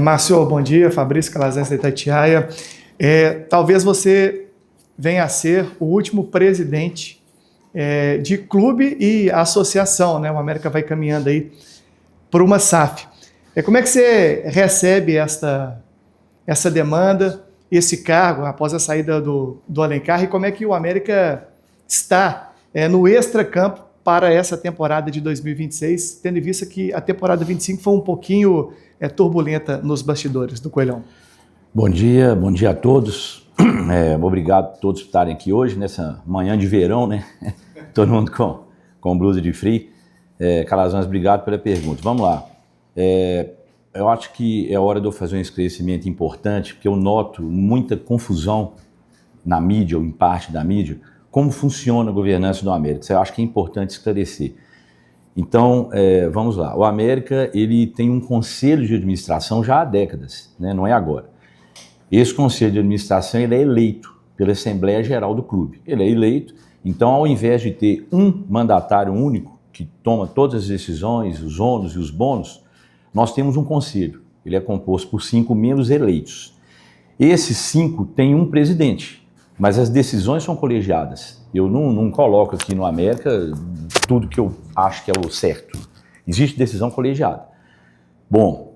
Márcio, bom dia. Fabrício Calazans da Itatiaia. Talvez você venha a ser o último presidente de clube e associação, né? O América vai caminhando aí por uma SAF. Como é que você recebe essa demanda, esse cargo após a saída do Alencar, e como é que o América está no extracampo para essa temporada de 2026, tendo em vista que a temporada 25 foi um pouquinho turbulenta nos bastidores do Coelhão? Bom dia a todos. Obrigado a todos por estarem aqui hoje, nessa manhã de verão, né? Todo mundo com blusa de frio. Calazans, obrigado pela pergunta. Vamos lá. Eu acho que é hora de eu fazer um esclarecimento importante, porque eu noto muita confusão na mídia, ou em parte da mídia, como funciona a governança do América. Isso eu acho que é importante esclarecer. Então, vamos lá. O América, ele tem um conselho de administração já há décadas, né? Não é agora. Esse conselho de administração, ele é eleito pela Assembleia Geral do clube. Ele é eleito, então, ao invés de ter um mandatário único, que toma todas as decisões, os ônus e os bônus, nós temos um conselho. Ele é composto por 5 membros eleitos. Esses 5 têm um presidente, mas as decisões são colegiadas. Eu não coloco aqui no América tudo que eu acho que é o certo. Existe decisão colegiada. Bom,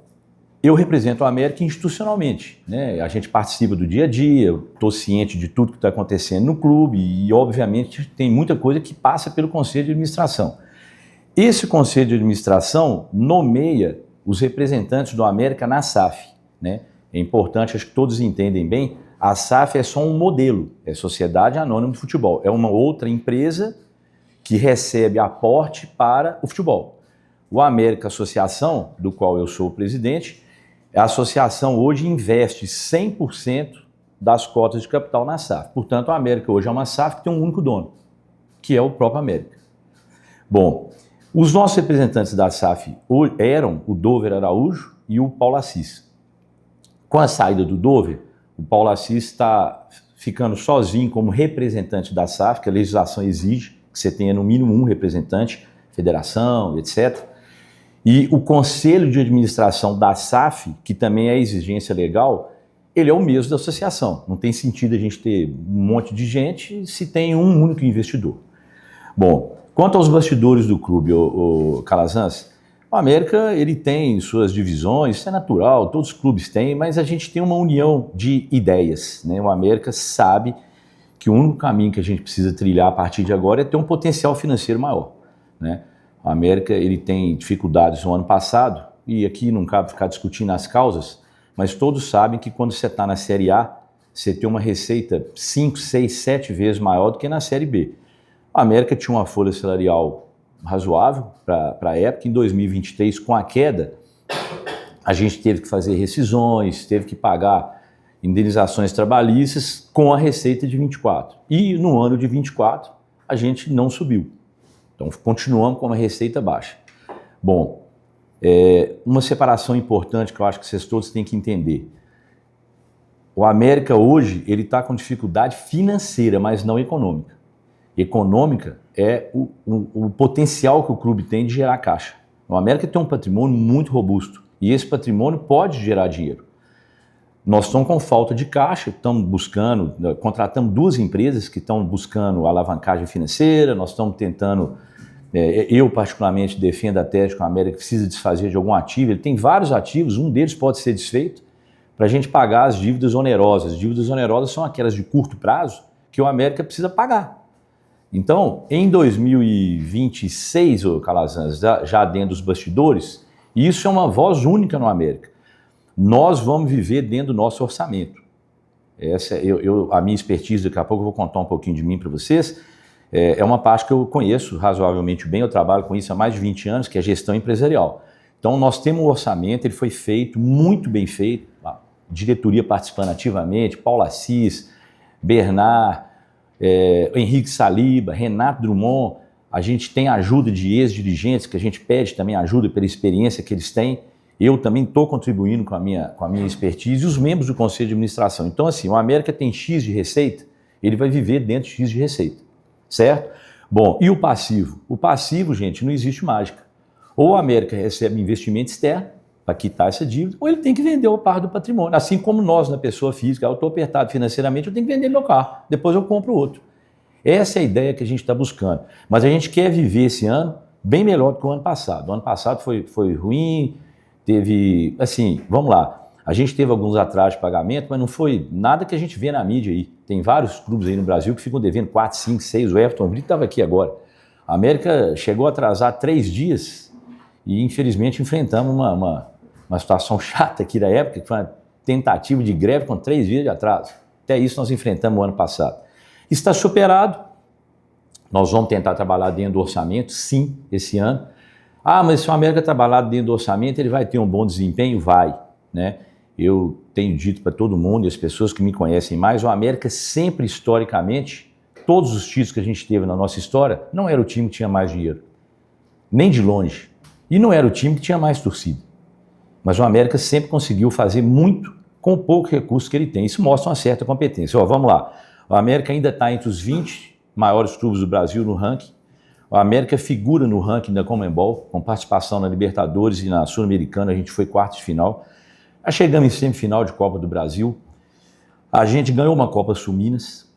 eu represento o América institucionalmente, né? A gente participa do dia a dia, eu estou ciente de tudo que está acontecendo no clube e, obviamente, tem muita coisa que passa pelo Conselho de Administração. Esse Conselho de Administração nomeia os representantes do América na SAF, né? É importante, acho que todos entendem bem, a SAF é só um modelo, é Sociedade Anônima de Futebol, é uma outra empresa que recebe aporte para o futebol. O América Associação, do qual eu sou o presidente, a associação hoje investe 100% das cotas de capital na SAF. Portanto, a América hoje é uma SAF que tem um único dono, que é o próprio América. Bom, os nossos representantes da SAF eram o Dover Araújo e o Paulo Assis. Com a saída do Dover, o Paulo Assis está ficando sozinho como representante da SAF, que a legislação exige que você tenha no mínimo um representante, federação, etc. E o Conselho de Administração da SAF, que também é exigência legal, ele é o mesmo da associação. Não tem sentido a gente ter um monte de gente se tem um único investidor. Bom, quanto aos bastidores do clube, o Calazans, o América ele tem suas divisões, isso é natural, todos os clubes têm, mas a gente tem uma união de ideias, né? O América sabe que o único caminho que a gente precisa trilhar a partir de agora é ter um potencial financeiro maior, né? O América ele tem dificuldades no ano passado, e aqui não cabe ficar discutindo as causas, mas todos sabem que quando você está na Série A, você tem uma receita 5, 6, 7 vezes maior do que na Série B. A América tinha uma folha salarial razoável para a época. Em 2023, com a queda, a gente teve que fazer rescisões, teve que pagar indenizações trabalhistas com a receita de 24. E no ano de 24, a gente não subiu. Então, continuamos com uma receita baixa. Bom, uma separação importante que eu acho que vocês todos têm que entender. O América hoje, ele está com dificuldade financeira, mas não econômica. Econômica é o potencial que o clube tem de gerar caixa. O América tem um patrimônio muito robusto e esse patrimônio pode gerar dinheiro. Nós estamos com falta de caixa, contratamos 2 empresas que estão buscando alavancagem financeira, nós estamos tentando, eu particularmente defendo a tese que o América precisa desfazer de algum ativo, ele tem vários ativos, um deles pode ser desfeito para a gente pagar as dívidas onerosas. As dívidas onerosas são aquelas de curto prazo que o América precisa pagar. Então, em 2026, Calazans, já dentro dos bastidores, isso é uma voz única no América. Nós vamos viver dentro do nosso orçamento. Essa a minha expertise, daqui a pouco eu vou contar um pouquinho de mim para vocês, é uma parte que eu conheço razoavelmente bem, eu trabalho com isso há mais de 20 anos, que é gestão empresarial. Então, nós temos um orçamento, ele foi feito, muito bem feito, a diretoria participando ativamente, Paulo Assis, Bernard, Henrique Saliba, Renato Drummond, a gente tem ajuda de ex-dirigentes, que a gente pede também ajuda pela experiência que eles têm. Eu também estou contribuindo com a minha expertise e os membros do Conselho de Administração. Então, assim, o América tem X de receita, ele vai viver dentro de X de receita, certo? Bom, e o passivo? O passivo, gente, não existe mágica. Ou o América recebe investimento externo, para quitar essa dívida, ou ele tem que vender uma parte do patrimônio. Assim como nós, na pessoa física, eu estou apertado financeiramente, eu tenho que vender meu carro, depois eu compro outro. Essa é a ideia que a gente está buscando. Mas a gente quer viver esse ano bem melhor do que o ano passado. O ano passado foi ruim, teve, assim, vamos lá, a gente teve alguns atrasos de pagamento, mas não foi nada que a gente vê na mídia aí. Tem vários clubes aí no Brasil que ficam devendo 4, 5, 6, o Everton Brito estava aqui agora. A América chegou a atrasar 3 dias e infelizmente enfrentamos uma situação chata aqui da época, que foi uma tentativa de greve com 3 dias de atraso. Até isso nós enfrentamos o ano passado. Está superado, nós vamos tentar trabalhar dentro do orçamento, sim, esse ano. Ah, mas se o América trabalhar dentro do orçamento, ele vai ter um bom desempenho? Vai, né? Eu tenho dito para todo mundo, e as pessoas que me conhecem mais, o América sempre, historicamente, todos os títulos que a gente teve na nossa história, não era o time que tinha mais dinheiro, nem de longe. E não era o time que tinha mais torcida. Mas o América sempre conseguiu fazer muito com o pouco recurso que ele tem. Isso mostra uma certa competência. Ó, vamos lá. O América ainda está entre os 20 maiores clubes do Brasil no ranking. O América figura no ranking da Conmebol, com participação na Libertadores e na Sul-Americana. A gente foi quartos de final. Já chegamos em semifinal de Copa do Brasil. A gente ganhou uma Copa Sul-Minas.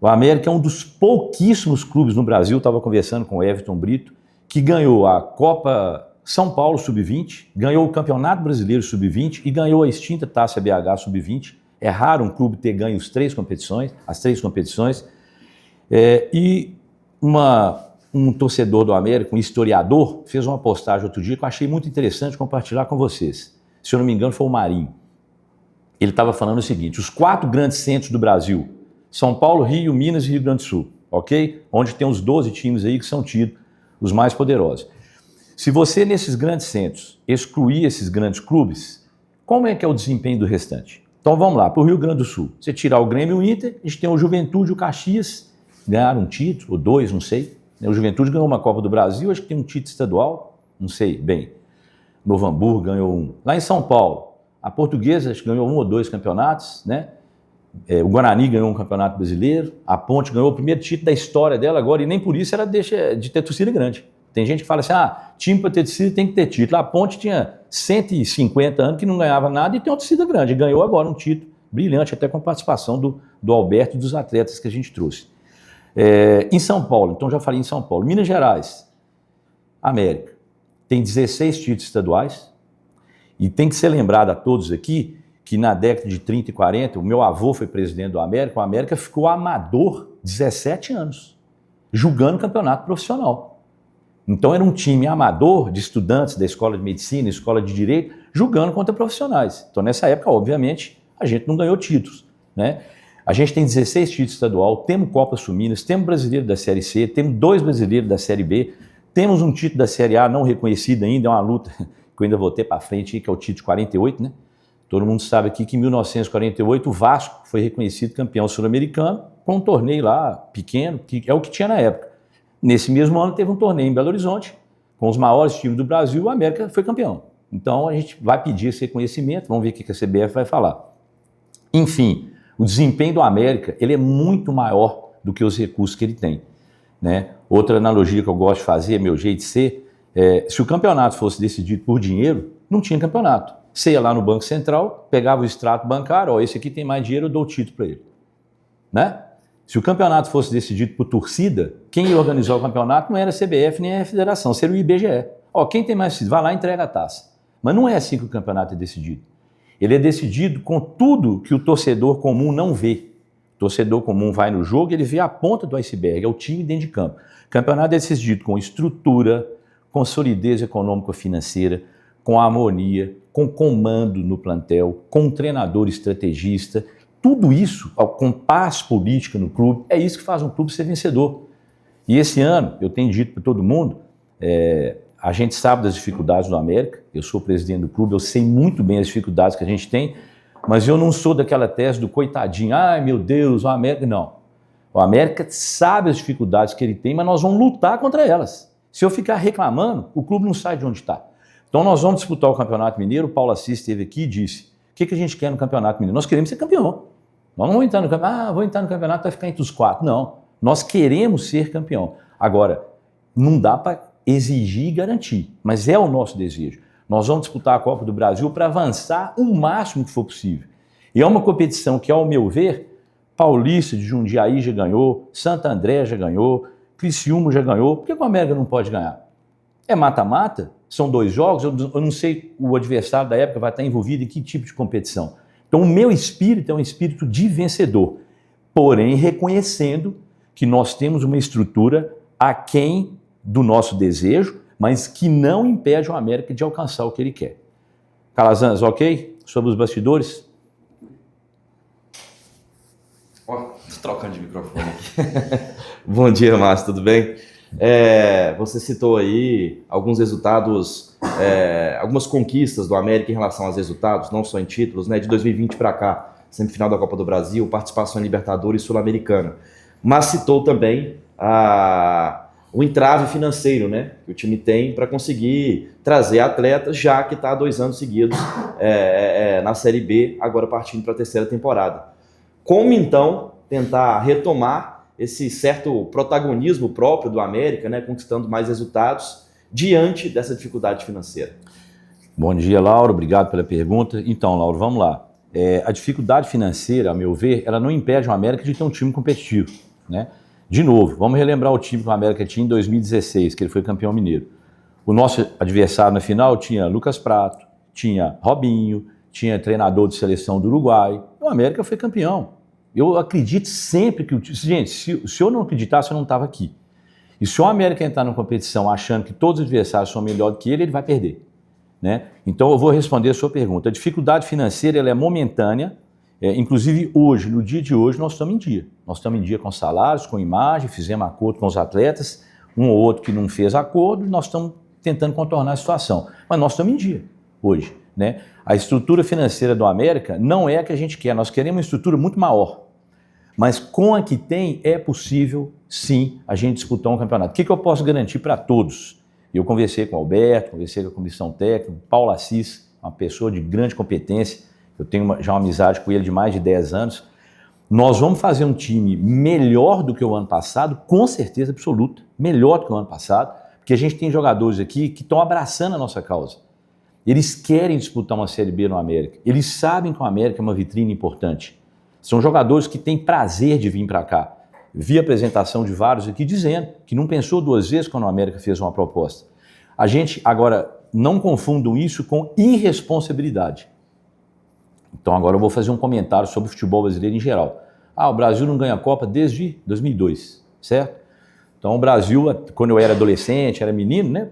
O América é um dos pouquíssimos clubes no Brasil, estava conversando com o Everton Brito, que ganhou a Copa São Paulo Sub-20, ganhou o Campeonato Brasileiro Sub-20 e ganhou a extinta Taça BH Sub-20. É raro um clube ter ganho as 3 competições. E um torcedor do América, um historiador, fez uma postagem outro dia que eu achei muito interessante compartilhar com vocês. Se eu não me engano, foi o Marinho. Ele estava falando o seguinte: os 4 grandes centros do Brasil, São Paulo, Rio, Minas e Rio Grande do Sul, ok? Onde tem os 12 times aí que são tidos os mais poderosos. Se você, nesses grandes centros, excluir esses grandes clubes, como é que é o desempenho do restante? Então vamos lá, para o Rio Grande do Sul. Você tirar o Grêmio e o Inter, a gente tem o Juventude e o Caxias, ganharam um título, ou 2, não sei. O Juventude ganhou uma Copa do Brasil, acho que tem um título estadual, não sei bem. Novo Hamburgo ganhou um. Lá em São Paulo, a Portuguesa acho que ganhou 1 ou 2 campeonatos, né? O Guarani ganhou um campeonato brasileiro, a Ponte ganhou o primeiro título da história dela agora, e nem por isso ela deixa de ter torcida grande. Tem gente que fala assim, time para ter torcida tem que ter título. A Ponte tinha 150 anos que não ganhava nada e tem uma torcida grande. E ganhou agora um título brilhante, até com a participação do Alberto e dos atletas que a gente trouxe. Em São Paulo, então já falei em São Paulo. Minas Gerais, América, tem 16 títulos estaduais. E tem que ser lembrado a todos aqui que na década de 30 e 40, o meu avô foi presidente do América, o América ficou amador 17 anos, julgando campeonato profissional. Então era um time amador de estudantes da escola de medicina, escola de direito, julgando contra profissionais. Então nessa época, obviamente, a gente não ganhou títulos, né? A gente tem 16 títulos estadual, temos Copa Sul-Minas, temos brasileiro da Série C, temos 2 brasileiros da Série B, temos um título da Série A não reconhecido ainda, é uma luta que eu ainda vou ter para frente, que é o título de 48, né? Todo mundo sabe aqui que em 1948 o Vasco foi reconhecido campeão sul-americano com um torneio lá pequeno, que é o que tinha na época. Nesse mesmo ano teve um torneio em Belo Horizonte, com os maiores times do Brasil, o América foi campeão. Então a gente vai pedir esse reconhecimento, vamos ver o que a CBF vai falar. Enfim, o desempenho do América ele é muito maior do que os recursos que ele tem, né? Outra analogia que eu gosto de fazer, meu jeito de ser, se o campeonato fosse decidido por dinheiro, não tinha campeonato. Você ia lá no Banco Central, pegava o extrato bancário, esse aqui tem mais dinheiro, eu dou o título para ele, né? Se o campeonato fosse decidido por torcida, quem ia organizar o campeonato não era a CBF nem a Federação, seria o IBGE. Quem tem mais torcida, vai lá e entrega a taça. Mas não é assim que o campeonato é decidido. Ele é decidido com tudo que o torcedor comum não vê. O torcedor comum vai no jogo e ele vê a ponta do iceberg, é o time dentro de campo. O campeonato é decidido com estrutura, com solidez econômico-financeira, com harmonia, com comando no plantel, com um treinador estrategista. Tudo isso, com paz política no clube, é isso que faz um clube ser vencedor. E esse ano, eu tenho dito para todo mundo, a gente sabe das dificuldades do América, eu sou presidente do clube, eu sei muito bem as dificuldades que a gente tem, mas eu não sou daquela tese do coitadinho, ai meu Deus, o América, não. O América sabe as dificuldades que ele tem, mas nós vamos lutar contra elas. Se eu ficar reclamando, o clube não sai de onde está. Então nós vamos disputar o Campeonato Mineiro, o Paulo Assis esteve aqui e disse, o que a gente quer no Campeonato Mineiro? Nós queremos ser campeão. Nós não vamos entrar no campeonato, vou entrar no campeonato para ficar entre os 4. Não, nós queremos ser campeão. Agora, não dá para exigir e garantir, mas é o nosso desejo. Nós vamos disputar a Copa do Brasil para avançar o máximo que for possível. E é uma competição que, ao meu ver, Paulista de Jundiaí já ganhou, Santo André já ganhou, Criciúma já ganhou. Por que o América não pode ganhar? É mata-mata? São 2 jogos? Eu não sei o adversário da época vai estar envolvido em que tipo de competição. Então o meu espírito é um espírito de vencedor, porém reconhecendo que nós temos uma estrutura aquém do nosso desejo, mas que não impede o América de alcançar o que ele quer. Calazans, ok? Sobre os bastidores? Tô trocando de microfone aqui. Bom dia, Márcio, tudo bem? Você citou aí alguns resultados, algumas conquistas do América em relação aos resultados, não só em títulos, né? De 2020 para cá, semifinal da Copa do Brasil, participação em Libertadores e Sul-Americana. Mas citou também o entrave financeiro, né? Que o time tem para conseguir trazer atletas, já que está há 2 anos seguidos na Série B, agora partindo para a 3ª temporada. Como, então, tentar retomar esse certo protagonismo próprio do América, né, conquistando mais resultados diante dessa dificuldade financeira? Bom dia, Lauro. Obrigado pela pergunta. Então, Lauro, vamos lá. A dificuldade financeira, a meu ver, ela não impede o América de ter um time competitivo, né? De novo, vamos relembrar o time que o América tinha em 2016, que ele foi campeão mineiro. O nosso adversário na final tinha Lucas Prato, tinha Robinho, tinha treinador de seleção do Uruguai. O América foi campeão. Eu acredito sempre que... Gente, se eu não acreditasse, eu não estava aqui. E se o América entrar numa competição achando que todos os adversários são melhores do que ele vai perder, né? Então eu vou responder a sua pergunta. A dificuldade financeira ela é momentânea. Inclusive hoje, no dia de hoje, nós estamos em dia. Nós estamos em dia com salários, com imagem, fizemos acordo com os atletas, um ou outro que não fez acordo, nós estamos tentando contornar a situação. Mas nós estamos em dia hoje, né? A estrutura financeira do América não é a que a gente quer, nós queremos uma estrutura muito maior. Mas com a que tem, é possível, sim, a gente disputar um campeonato. O que eu posso garantir para todos? Eu conversei com o Alberto, conversei com a comissão técnica, Paulo Assis, uma pessoa de grande competência, eu tenho já uma amizade com ele de mais de 10 anos. Nós vamos fazer um time melhor do que o ano passado, com certeza absoluta, melhor do que o ano passado, porque a gente tem jogadores aqui que estão abraçando a nossa causa. Eles querem disputar uma Série B no América, eles sabem que o América é uma vitrine importante. São jogadores que têm prazer de vir para cá. Vi a apresentação de vários aqui dizendo que não pensou 2 vezes quando o América fez uma proposta. A gente, agora, não confundam isso com irresponsabilidade. Então agora eu vou fazer um comentário sobre o futebol brasileiro em geral. O Brasil não ganha a Copa desde 2002, certo? Então o Brasil, quando eu era adolescente, era menino, né?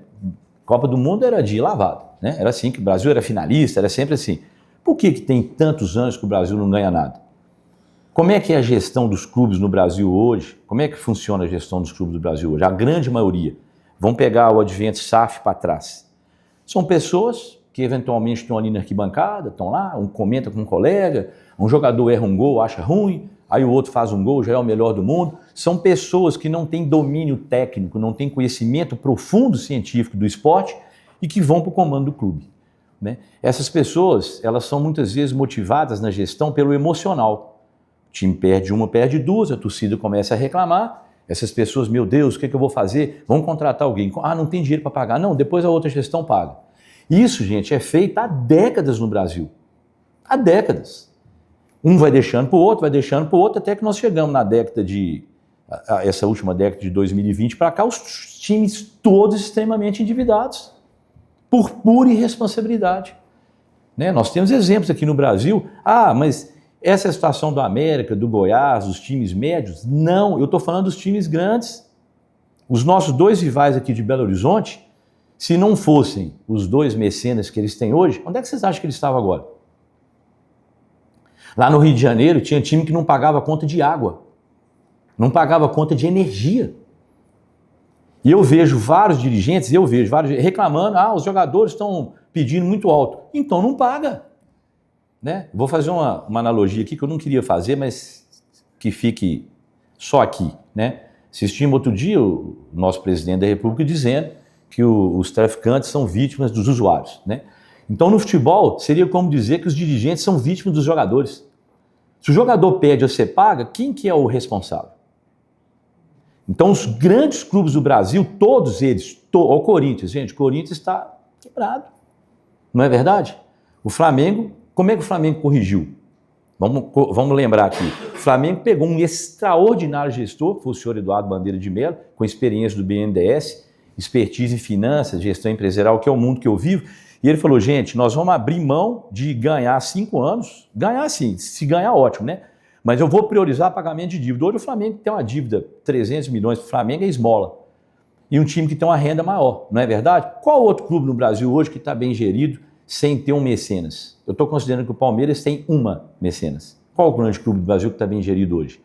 Copa do Mundo era de lavado, né? Era assim que o Brasil era finalista, era sempre assim. Por que tem tantos anos que o Brasil não ganha nada? Como é que é a gestão dos clubes no Brasil hoje? Como é que funciona a gestão dos clubes do Brasil hoje? A grande maioria. Vamos pegar o advento SAF para trás. São pessoas que eventualmente estão ali na arquibancada, estão lá, um comenta com um colega, um jogador erra um gol, acha ruim, aí o outro faz um gol, já é o melhor do mundo. São pessoas que não têm domínio técnico, não têm conhecimento profundo científico do esporte e que vão para o comando do clube, né? Essas pessoas, elas são muitas vezes motivadas na gestão pelo emocional. O time perde uma, perde 2, a torcida começa a reclamar, essas pessoas, meu Deus, o que eu vou fazer? Vão contratar alguém. Não tem dinheiro para pagar. Não, depois a outra gestão paga. Isso, gente, é feito há décadas no Brasil. Há décadas. Um vai deixando para o outro, até que nós chegamos na década essa última década de 2020 para cá, os times todos extremamente endividados, por pura irresponsabilidade, né? Nós temos exemplos aqui no Brasil. Mas essa é a situação do América, do Goiás, dos times médios? Não, eu estou falando dos times grandes. Os nossos 2 rivais aqui de Belo Horizonte, se não fossem os 2 mecenas que eles têm hoje, onde é que vocês acham que eles estavam agora? Lá no Rio de Janeiro tinha time que não pagava conta de água, não pagava conta de energia. E eu vejo vários dirigentes, reclamando, os jogadores estão pedindo muito alto. Então não paga, né? Vou fazer uma analogia aqui que eu não queria fazer, mas que fique só aqui, né? Assistimos outro dia o nosso presidente da República dizendo que os traficantes são vítimas dos usuários, né? Então no futebol seria como dizer que os dirigentes são vítimas dos jogadores. Se o jogador pede ou você paga, quem que é o responsável? Então os grandes clubes do Brasil, todos eles, o Corinthians, gente, o Corinthians está quebrado. Não é verdade? O Flamengo, como é que o Flamengo corrigiu? Vamos lembrar aqui. O Flamengo pegou um extraordinário gestor, que foi o senhor Eduardo Bandeira de Mello, com experiência do BNDES, expertise em finanças, gestão empresarial, que é o mundo que eu vivo, e ele falou, gente, nós vamos abrir mão de ganhar 5 anos, ganhar sim, se ganhar ótimo, né? Mas eu vou priorizar pagamento de dívida. Hoje o Flamengo tem uma dívida, 300 milhões, o Flamengo é esmola. E um time que tem uma renda maior, não é verdade? Qual outro clube no Brasil hoje que está bem gerido sem ter um mecenas? Eu estou considerando que o Palmeiras tem uma mecenas. Qual o grande clube do Brasil que está bem gerido hoje?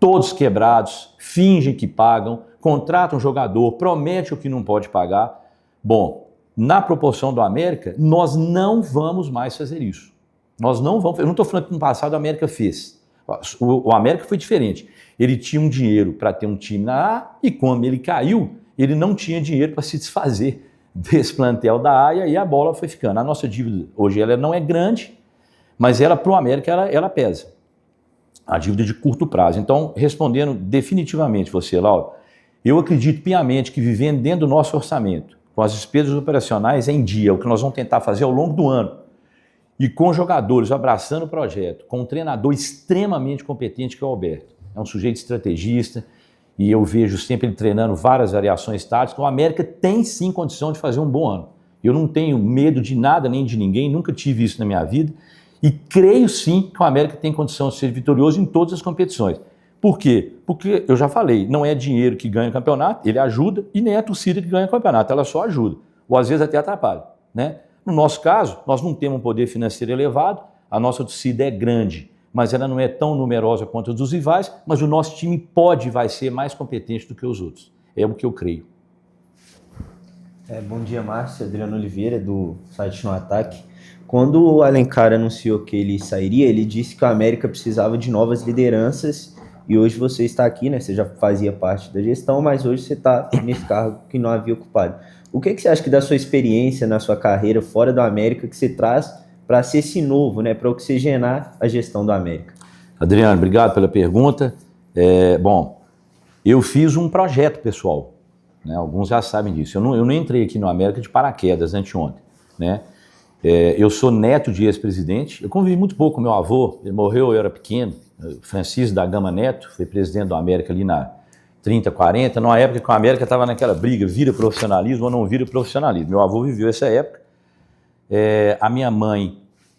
Todos quebrados, fingem que pagam, contratam um jogador, prometem o que não pode pagar. Bom, na proporção do América, nós não vamos mais fazer isso. Nós não vamos. Eu não estou falando que no passado o América fez. O América foi diferente. Ele tinha um dinheiro para ter um time na A e quando ele caiu, ele não tinha dinheiro para se desfazer desse plantel da A e aí a bola foi ficando. A nossa dívida hoje ela não é grande, mas ela para o América ela pesa. A dívida de curto prazo. Então, respondendo definitivamente você, Laura, eu acredito piamente que vivendo dentro do nosso orçamento, com as despesas operacionais em dia, o que nós vamos tentar fazer ao longo do ano, e com jogadores abraçando o projeto, com um treinador extremamente competente que é o Alberto. É um sujeito estrategista e eu vejo sempre ele treinando várias variações táticas. O América tem sim condição de fazer um bom ano. Eu não tenho medo de nada nem de ninguém, nunca tive isso na minha vida e creio sim que o América tem condição de ser vitorioso em todas as competições. Por quê? Porque, eu já falei, não é dinheiro que ganha o campeonato, ele ajuda, e nem é a torcida que ganha o campeonato, ela só ajuda, ou às vezes até atrapalha, né? No nosso caso, nós não temos um poder financeiro elevado, a nossa torcida é grande, mas ela não é tão numerosa quanto a dos rivais, mas o nosso time pode e vai ser mais competente do que os outros. É o que eu creio. Bom dia, Márcio. Adriano Oliveira, do site No Ataque. Quando o Alencar anunciou que ele sairia, ele disse que o América precisava de novas lideranças e hoje você está aqui, né? Você já fazia parte da gestão, mas hoje você está nesse cargo que não havia ocupado. O que você acha que da sua experiência na sua carreira fora do América que você traz para ser esse novo, né, para oxigenar a gestão do América? Adriano, obrigado pela pergunta. Bom, eu fiz um projeto pessoal, né, alguns já sabem disso. Eu não entrei aqui no América de paraquedas anteontem, né? Eu sou neto de ex-presidente, eu convivi muito pouco com meu avô, ele morreu, eu era pequeno, Francisco da Gama Neto, foi presidente do América ali na 30, 40, numa época que a América estava naquela briga, vira profissionalismo ou não vira profissionalismo. Meu avô viveu essa época. A minha mãe,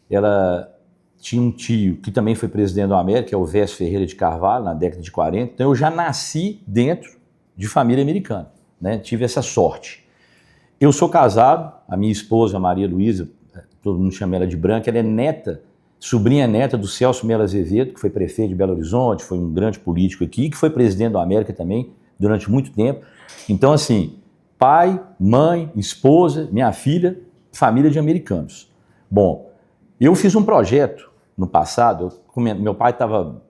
ela tinha um tio que também foi presidente do América, que é o Vécio Ferreira de Carvalho, na década de 40. Então eu já nasci dentro de família americana, né? Tive essa sorte. Eu sou casado, a minha esposa, a Maria Luísa, todo mundo chama ela de Branca, ela é sobrinha neta do Celso Melo Azevedo, que foi prefeito de Belo Horizonte, foi um grande político aqui, que foi presidente do América também durante muito tempo. Então, assim, pai, mãe, esposa, minha filha, família de americanos. Bom, eu fiz um projeto no passado, meu pai estava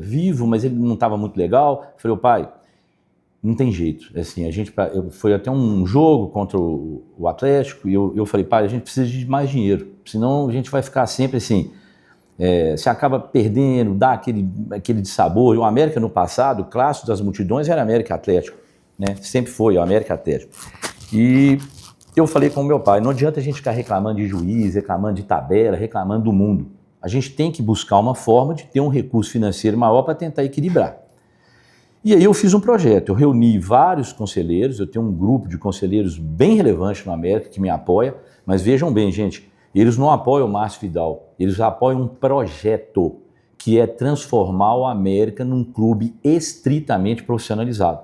vivo, mas ele não estava muito legal. Eu falei, pai, não tem jeito. Assim, foi até um jogo contra o Atlético e eu falei, pai, a gente precisa de mais dinheiro, senão a gente vai ficar sempre assim, você acaba perdendo, dá aquele dissabor. E o América no passado, o clássico das multidões era América Atlético, né? Sempre foi o América Atlético. E eu falei com o meu pai, não adianta a gente ficar reclamando de juiz, reclamando de tabela, reclamando do mundo. A gente tem que buscar uma forma de ter um recurso financeiro maior para tentar equilibrar. E aí eu fiz um projeto, eu reuni vários conselheiros, eu tenho um grupo de conselheiros bem relevante no América que me apoia, mas vejam bem, gente, eles não apoiam o Márcio Vidal, eles apoiam um projeto que é transformar o América num clube estritamente profissionalizado.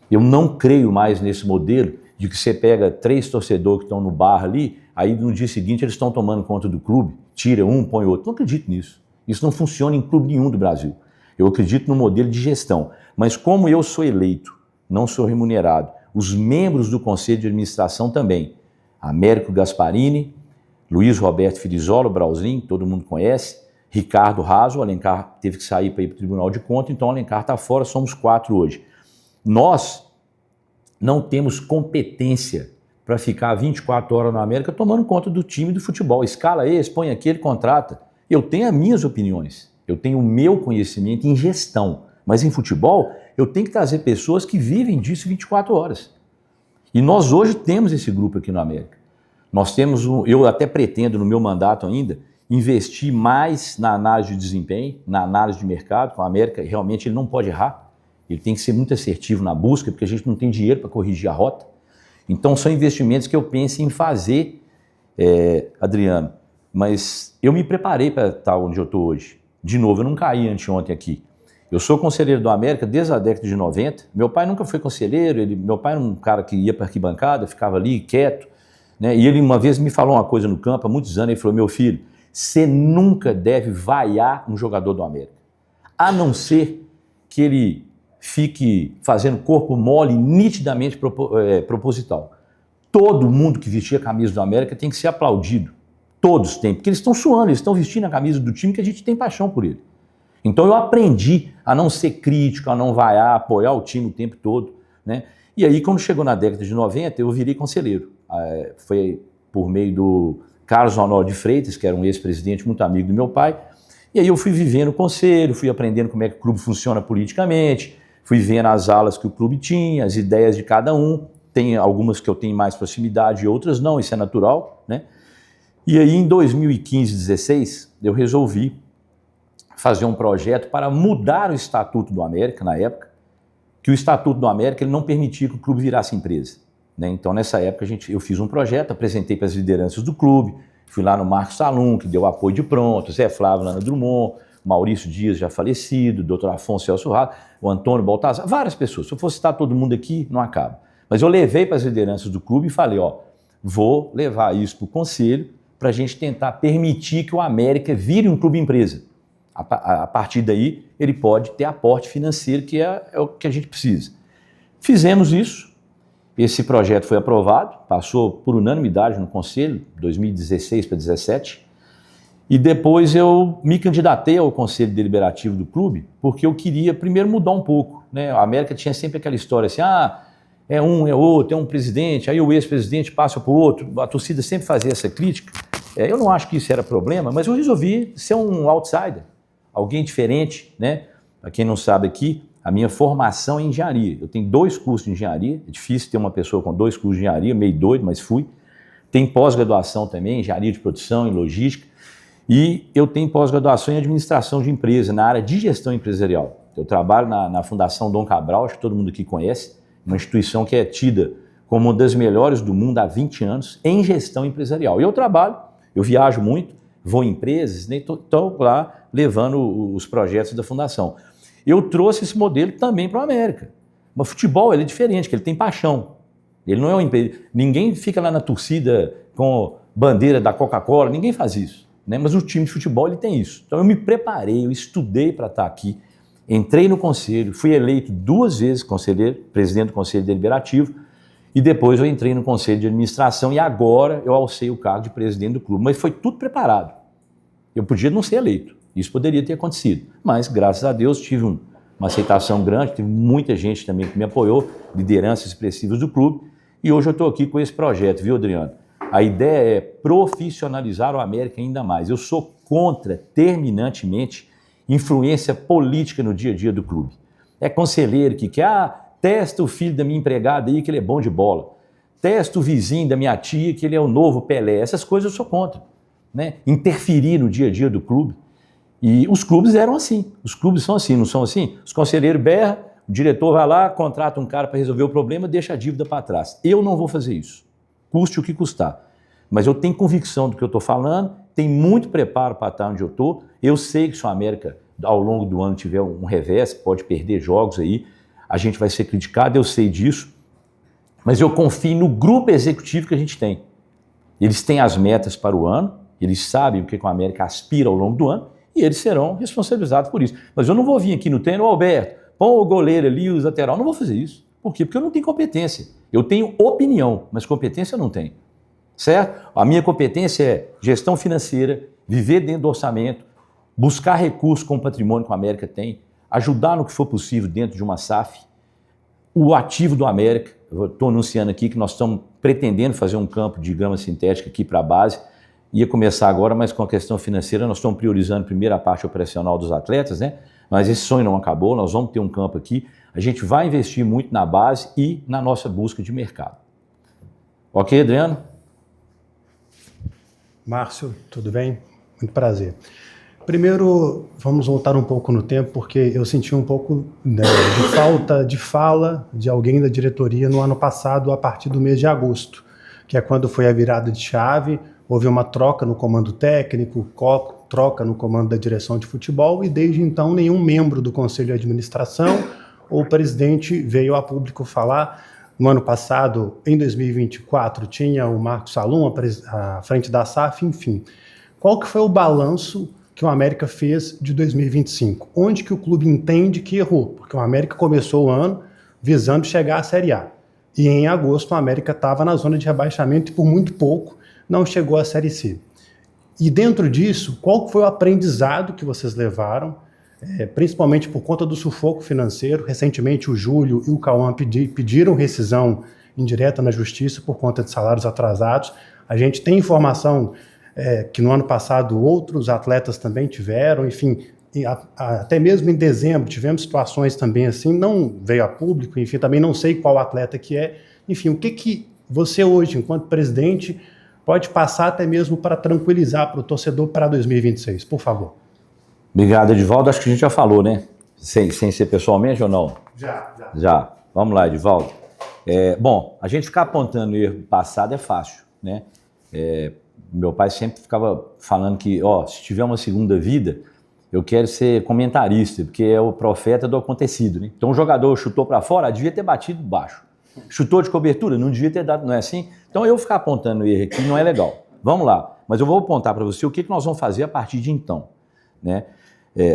Eu não creio mais nesse modelo de que você pega 3 torcedores que estão no bar ali, aí no dia seguinte eles estão tomando conta do clube, tira um, põe outro. Não acredito nisso. Isso não funciona em clube nenhum do Brasil. Eu acredito no modelo de gestão. Mas como eu sou eleito, não sou remunerado, os membros do Conselho de Administração também, Américo Gasparini, Luiz Roberto Filizola, o Brauzinho, todo mundo conhece, Ricardo Raso, o Alencar teve que sair para ir para o Tribunal de Contas, então o Alencar está fora, somos 4 hoje. Nós não temos competência para ficar 24 horas na América tomando conta do time do futebol. Escala esse, põe aquele, contrata. Eu tenho as minhas opiniões, eu tenho o meu conhecimento em gestão, mas em futebol eu tenho que trazer pessoas que vivem disso 24 horas. E nós hoje temos esse grupo aqui no América. Nós temos, eu até pretendo no meu mandato ainda, investir mais na análise de desempenho, na análise de mercado, com a América realmente ele não pode errar, ele tem que ser muito assertivo na busca, porque a gente não tem dinheiro para corrigir a rota. Então são investimentos que eu penso em fazer, Adriano, mas eu me preparei para estar onde eu estou hoje. De novo, eu não caí anteontem aqui. Eu sou conselheiro do América desde a década de 90, meu pai nunca foi conselheiro, meu pai era um cara que ia para a arquibancada, ficava ali quieto, né? E ele uma vez me falou uma coisa no campo, há muitos anos, ele falou, meu filho, você nunca deve vaiar um jogador do América, a não ser que ele fique fazendo corpo mole nitidamente proposital. Todo mundo que vestia a camisa do América tem que ser aplaudido, todos têm, porque eles estão suando, eles estão vestindo a camisa do time que a gente tem paixão por ele. Então eu aprendi a não ser crítico, a não vaiar, a apoiar o time o tempo todo, né? E aí quando chegou na década de 90 eu virei conselheiro, foi por meio do Carlos Honório de Freitas, que era um ex-presidente muito amigo do meu pai, e aí eu fui vivendo o conselho, fui aprendendo como é que o clube funciona politicamente, fui vendo as alas que o clube tinha, as ideias de cada um, tem algumas que eu tenho mais proximidade e outras não, isso é natural, né? E aí em 2015, 2016, eu resolvi fazer um projeto para mudar o Estatuto do América, na época, que o Estatuto do América ele não permitia que o clube virasse empresa, né? Então nessa época eu fiz um projeto, apresentei para as lideranças do clube, fui lá no Marcos Salum, que deu apoio de pronto, Zé Flávio, Lana Drummond, Maurício Dias já falecido, Dr. Afonso Celso Rado, o Antônio Baltazar, várias pessoas. Se eu fosse citar todo mundo aqui, não acaba. Mas eu levei para as lideranças do clube e falei, vou levar isso para o conselho para a gente tentar permitir que o América vire um clube empresa. A partir daí, ele pode ter aporte financeiro, que é o que a gente precisa. Fizemos isso, esse projeto foi aprovado, passou por unanimidade no Conselho, 2016 para 2017, e depois eu me candidatei ao Conselho Deliberativo do clube, porque eu queria primeiro mudar um pouco, né? A América tinha sempre aquela história assim, é um, é outro, é um presidente, aí o ex-presidente passa para o outro, a torcida sempre fazia essa crítica. Eu não acho que isso era problema, mas eu resolvi ser um outsider, alguém diferente, né? Para quem não sabe aqui, a minha formação é em engenharia. Eu tenho 2 cursos de engenharia, é difícil ter uma pessoa com 2 cursos de engenharia, meio doido, mas fui. Tem pós-graduação também, engenharia de produção e logística. E eu tenho pós-graduação em administração de empresa, na área de gestão empresarial. Eu trabalho na Fundação Dom Cabral, acho que todo mundo aqui conhece, uma instituição que é tida como uma das melhores do mundo há 20 anos em gestão empresarial. E eu trabalho, eu viajo muito, vou em empresas, né, estou lá levando os projetos da Fundação. Eu trouxe esse modelo também para o América. Mas o futebol ele é diferente, porque ele tem paixão. Ele não é ninguém fica lá na torcida com bandeira da Coca-Cola, ninguém faz isso, né? Mas o time de futebol ele tem isso. Então eu me preparei, eu estudei para estar aqui, entrei no conselho, fui eleito 2 vezes conselheiro, presidente do Conselho Deliberativo, e depois eu entrei no Conselho de Administração e agora eu alcei o cargo de presidente do clube. Mas foi tudo preparado. Eu podia não ser eleito, isso poderia ter acontecido, mas graças a Deus tive uma aceitação grande, teve muita gente também que me apoiou, lideranças expressivas do clube, e hoje eu estou aqui com esse projeto, viu, Adriano? A ideia é profissionalizar o América ainda mais. Eu sou contra, terminantemente, influência política no dia a dia do clube. É conselheiro que quer, testa o filho da minha empregada aí que ele é bom de bola, testa o vizinho da minha tia que ele é o novo Pelé, essas coisas eu sou contra, né? Interferir no dia a dia do clube. E os clubes eram assim, os clubes são assim, não são assim? Os conselheiros berram, o diretor vai lá, contrata um cara para resolver o problema, deixa a dívida para trás. Eu não vou fazer isso, custe o que custar. Mas eu tenho convicção do que eu estou falando, tenho muito preparo para estar onde eu estou. Eu sei que se o América, ao longo do ano, tiver um revés, pode perder jogos aí, a gente vai ser criticado, eu sei disso. Mas eu confio no grupo executivo que a gente tem. Eles têm as metas para o ano, eles sabem o que a América aspira ao longo do ano, e eles serão responsabilizados por isso. Mas eu não vou vir aqui no treino, Alberto, põe o goleiro ali, os lateral, não vou fazer isso. Por quê? Porque eu não tenho competência. Eu tenho opinião, mas competência eu não tenho. Certo? A minha competência é gestão financeira, viver dentro do orçamento, buscar recursos com o patrimônio que a América tem, ajudar no que for possível dentro de uma SAF, o ativo do América. Eu estou anunciando aqui que nós estamos pretendendo fazer um campo de grama sintética aqui para a base, ia começar agora, mas com a questão financeira nós estamos priorizando primeiro a parte operacional dos atletas, né? Mas esse sonho não acabou, nós vamos ter um campo aqui, a gente vai investir muito na base e na nossa busca de mercado. Ok, Adriano? Márcio, tudo bem? Muito prazer. Primeiro, vamos voltar um pouco no tempo, porque eu senti um pouco de falta de fala de alguém da diretoria no ano passado, a partir do mês de agosto, que é quando foi a virada de chave, houve uma troca no comando técnico, troca no comando da direção de futebol, e desde então nenhum membro do conselho de administração ou presidente veio a público falar. No ano passado, em 2024, tinha o Marcos Salum à frente da SAF, enfim. Qual que foi o balanço que o América fez de 2025? Onde que o clube entende que errou? Porque o América começou o ano visando chegar à Série A. E em agosto o América estava na zona de rebaixamento e por muito pouco não chegou à Série C. E dentro disso, qual foi o aprendizado que vocês levaram, principalmente por conta do sufoco financeiro? Recentemente o Júlio e o Cauã pediram rescisão indireta na justiça por conta de salários atrasados. A gente tem informação que no ano passado outros atletas também tiveram, enfim, até mesmo em dezembro tivemos situações também assim, não veio a público, enfim, também não sei qual atleta que é. Enfim, o que você hoje, enquanto presidente, pode passar até mesmo para tranquilizar para o torcedor para 2026, por favor? Obrigado, Edivaldo. Acho que a gente já falou, né? Sem ser pessoalmente ou não? Já. Vamos lá, Edivaldo. Bom, a gente ficar apontando o erro do passado é fácil, né? Meu pai sempre ficava falando que, se tiver uma segunda vida, eu quero ser comentarista, porque é o profeta do acontecido, né? Então o jogador chutou para fora, devia ter batido baixo. Chutou de cobertura, não devia ter dado, não é assim? Então eu ficar apontando o erro aqui não é legal. Vamos lá, mas eu vou apontar para você o que nós vamos fazer a partir de então, né?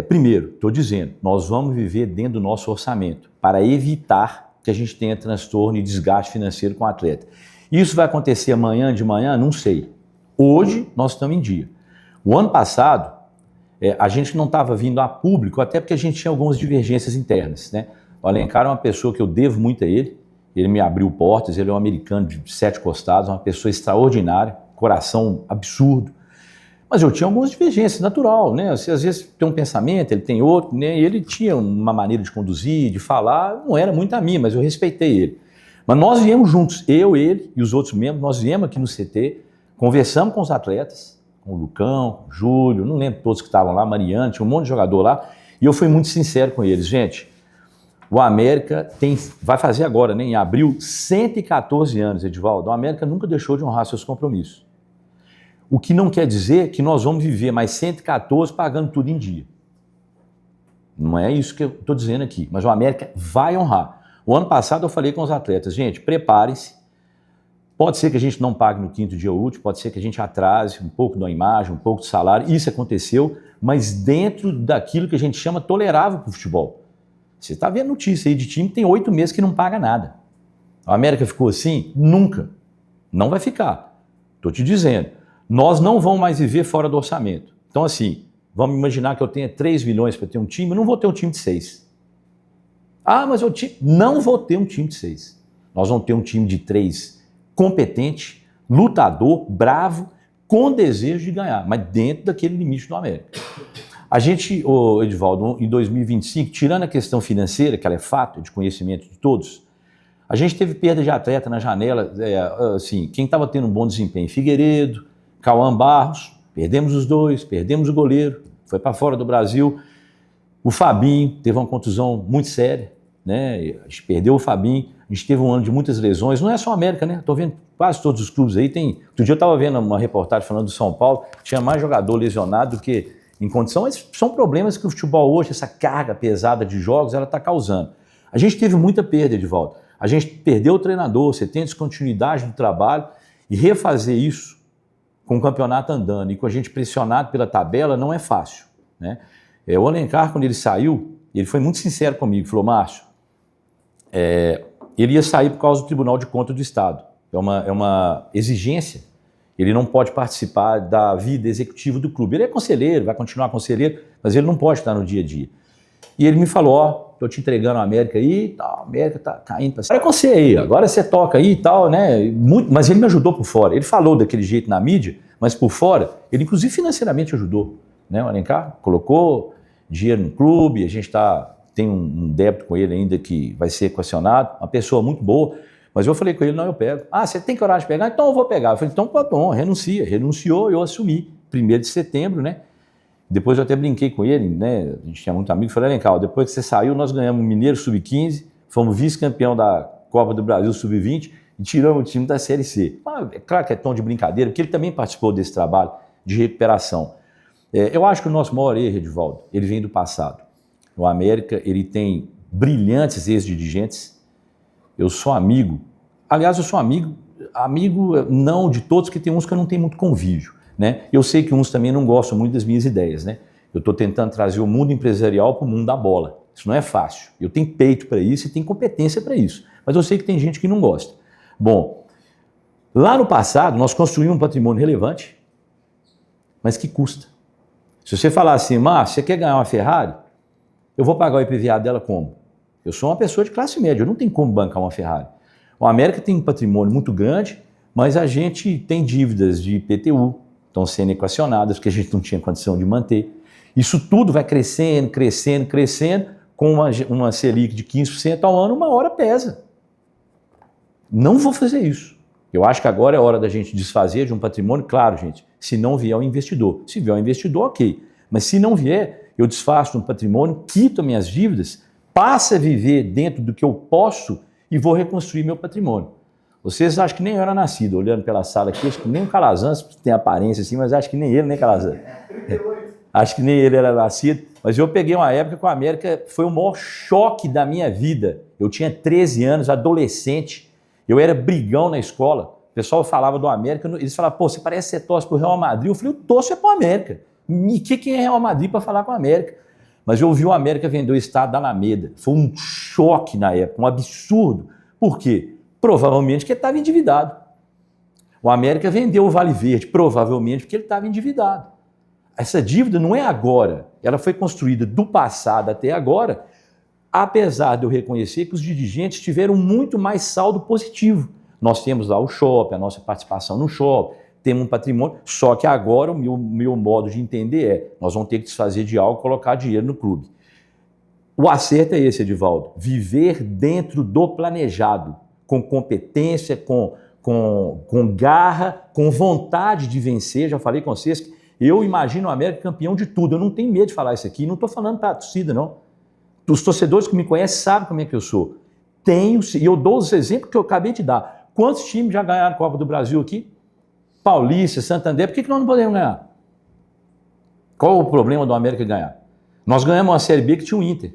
Primeiro, estou dizendo, nós vamos viver dentro do nosso orçamento para evitar que a gente tenha transtorno e desgaste financeiro com o atleta. Isso vai acontecer amanhã de manhã? Não sei. Hoje nós estamos em dia. O ano passado, a gente não estava vindo a público, até porque a gente tinha algumas divergências internas, né? O Alencar é uma pessoa que eu devo muito a ele me abriu portas, ele é um americano de 7 costados, uma pessoa extraordinária, coração absurdo. Mas eu tinha algumas divergências, natural, né? Às vezes tem um pensamento, ele tem outro, né? E ele tinha uma maneira de conduzir, de falar, não era muito a minha, mas eu respeitei ele. Mas nós viemos juntos, eu, ele e os outros membros, nós viemos aqui no CT, conversamos com os atletas, com o Lucão, o Júlio, não lembro todos que estavam lá, Mariano, tinha um monte de jogador lá, e eu fui muito sincero com eles. Gente, o América vai fazer agora, né, em abril, 114 anos, Edivaldo. O América nunca deixou de honrar seus compromissos. O que não quer dizer que nós vamos viver mais 114 pagando tudo em dia. Não é isso que eu estou dizendo aqui, mas o América vai honrar. O ano passado eu falei com os atletas, gente, preparem-se. Pode ser que a gente não pague no 5º dia útil, pode ser que a gente atrase um pouco da imagem, um pouco do salário, isso aconteceu, mas dentro daquilo que a gente chama tolerável para o futebol. Você está vendo notícia aí de time que tem 8 meses que não paga nada. A América ficou assim? Nunca. Não vai ficar. Estou te dizendo. Nós não vamos mais viver fora do orçamento. Então, assim, vamos imaginar que eu tenha 3 milhões para ter um time, eu não vou ter um time de 6. Mas eu não vou ter um time de 6. Nós vamos ter um time de 3 competente, lutador, bravo, com desejo de ganhar, mas dentro daquele limite do América. A gente, Edivaldo, em 2025, tirando a questão financeira, que ela é fato, de conhecimento de todos, a gente teve perda de atleta na janela, assim, quem estava tendo um bom desempenho, Figueiredo, Cauã Barros, perdemos os 2, perdemos o goleiro, foi para fora do Brasil. O Fabinho teve uma contusão muito séria, né? A gente perdeu o Fabinho, a gente teve um ano de muitas lesões, não é só a América, né? Estou vendo quase todos os clubes aí, outro dia eu estava vendo uma reportagem falando do São Paulo, tinha mais jogador lesionado do que em condição, mas são problemas que o futebol hoje, essa carga pesada de jogos, ela está causando. A gente teve muita perda, Edivaldo. A gente perdeu o treinador, você tem descontinuidade do trabalho, e refazer isso com o campeonato andando e com a gente pressionado pela tabela não é fácil, né? O Alencar, quando ele saiu, ele foi muito sincero comigo, falou, Márcio, ele ia sair por causa do Tribunal de Contas do Estado. É uma exigência. Ele não pode participar da vida executiva do clube. Ele é conselheiro, vai continuar conselheiro, mas ele não pode estar no dia a dia. E ele me falou, estou te entregando a América aí, tal, a América está caindo para cima. Agora é com você aí, agora você toca aí e tal, né? Mas ele me ajudou por fora. Ele falou daquele jeito na mídia, mas por fora, ele inclusive financeiramente ajudou, né? O Alencar colocou dinheiro no clube, a gente tem um débito com ele ainda que vai ser equacionado, uma pessoa muito boa, Mas eu falei com ele, não, eu pego. Ah, você tem coragem de pegar? Então eu vou pegar. Eu falei, então tá bom, renuncia. Renunciou, eu assumi. 1º de setembro, né? Depois eu até brinquei com ele, né? A gente tinha muito amigo. Falei, vem cá, depois que você saiu, nós ganhamos o Mineiro Sub-15, fomos vice-campeão da Copa do Brasil Sub-20 e tiramos o time da Série C. Mas, é claro que é tom de brincadeira, porque ele também participou desse trabalho de recuperação. Eu acho que o nosso maior erro, Edivaldo, ele vem do passado. O América, ele tem brilhantes ex-dirigentes. Eu sou amigo, aliás, eu sou amigo não de todos, que tem uns que eu não tenho muito convívio, né? Eu sei que uns também não gostam muito das minhas ideias, né? Eu estou tentando trazer o mundo empresarial para o mundo da bola. Isso não é fácil. Eu tenho peito para isso e tenho competência para isso. Mas eu sei que tem gente que não gosta. Bom, lá no passado, nós construímos um patrimônio relevante, mas que custa. Se você falar assim, Márcio, você quer ganhar uma Ferrari? Eu vou pagar o IPVA dela como? Eu sou uma pessoa de classe média, eu não tenho como bancar uma Ferrari. O América tem um patrimônio muito grande, mas a gente tem dívidas de IPTU, estão sendo equacionadas, porque a gente não tinha condição de manter. Isso tudo vai crescendo, crescendo, crescendo, com uma Selic de 15% ao ano, uma hora pesa. Não vou fazer isso. Eu acho que agora é hora da gente desfazer de um patrimônio, claro, gente, se não vier o investidor. Se vier o investidor, ok. Mas se não vier, eu desfaço de um patrimônio, quito minhas dívidas, passo a viver dentro do que eu posso e vou reconstruir meu patrimônio. Vocês acham que nem eu era nascido, olhando pela sala aqui, acho que nem o Calazans tem aparência assim, mas acho que nem ele, nem Calazans. Acho que nem ele era nascido, mas eu peguei uma época que o América foi o maior choque da minha vida. Eu tinha 13 anos, adolescente, eu era brigão na escola, o pessoal falava do América, eles falavam, pô, você parece que você torce pro Real Madrid. Eu falei, eu torço pro América. E quem é Real Madrid para falar com o América? Mas eu vi o América vender o estádio da Alameda. Foi um choque na época, um absurdo. Por quê? Provavelmente porque ele estava endividado. O América vendeu o Vale Verde, provavelmente porque ele estava endividado. Essa dívida não é agora, ela foi construída do passado até agora, apesar de eu reconhecer que os dirigentes tiveram muito mais saldo positivo. Nós temos lá o shopping, a nossa participação no shopping, temos um patrimônio, só que agora o meu modo de entender é, nós vamos ter que desfazer de algo e colocar dinheiro no clube. O acerto é esse, Edivaldo, viver dentro do planejado, com competência, com garra, com vontade de vencer. Já falei com vocês que eu imagino o América campeão de tudo, eu não tenho medo de falar isso aqui, não estou falando para a torcida, não. Os torcedores que me conhecem sabem como é que eu sou. E eu dou os exemplos que eu acabei de dar. Quantos times já ganharam a Copa do Brasil aqui? Paulista, Santander, por que nós não podemos ganhar? Qual o problema do América ganhar? Nós ganhamos uma Série B que tinha o Inter,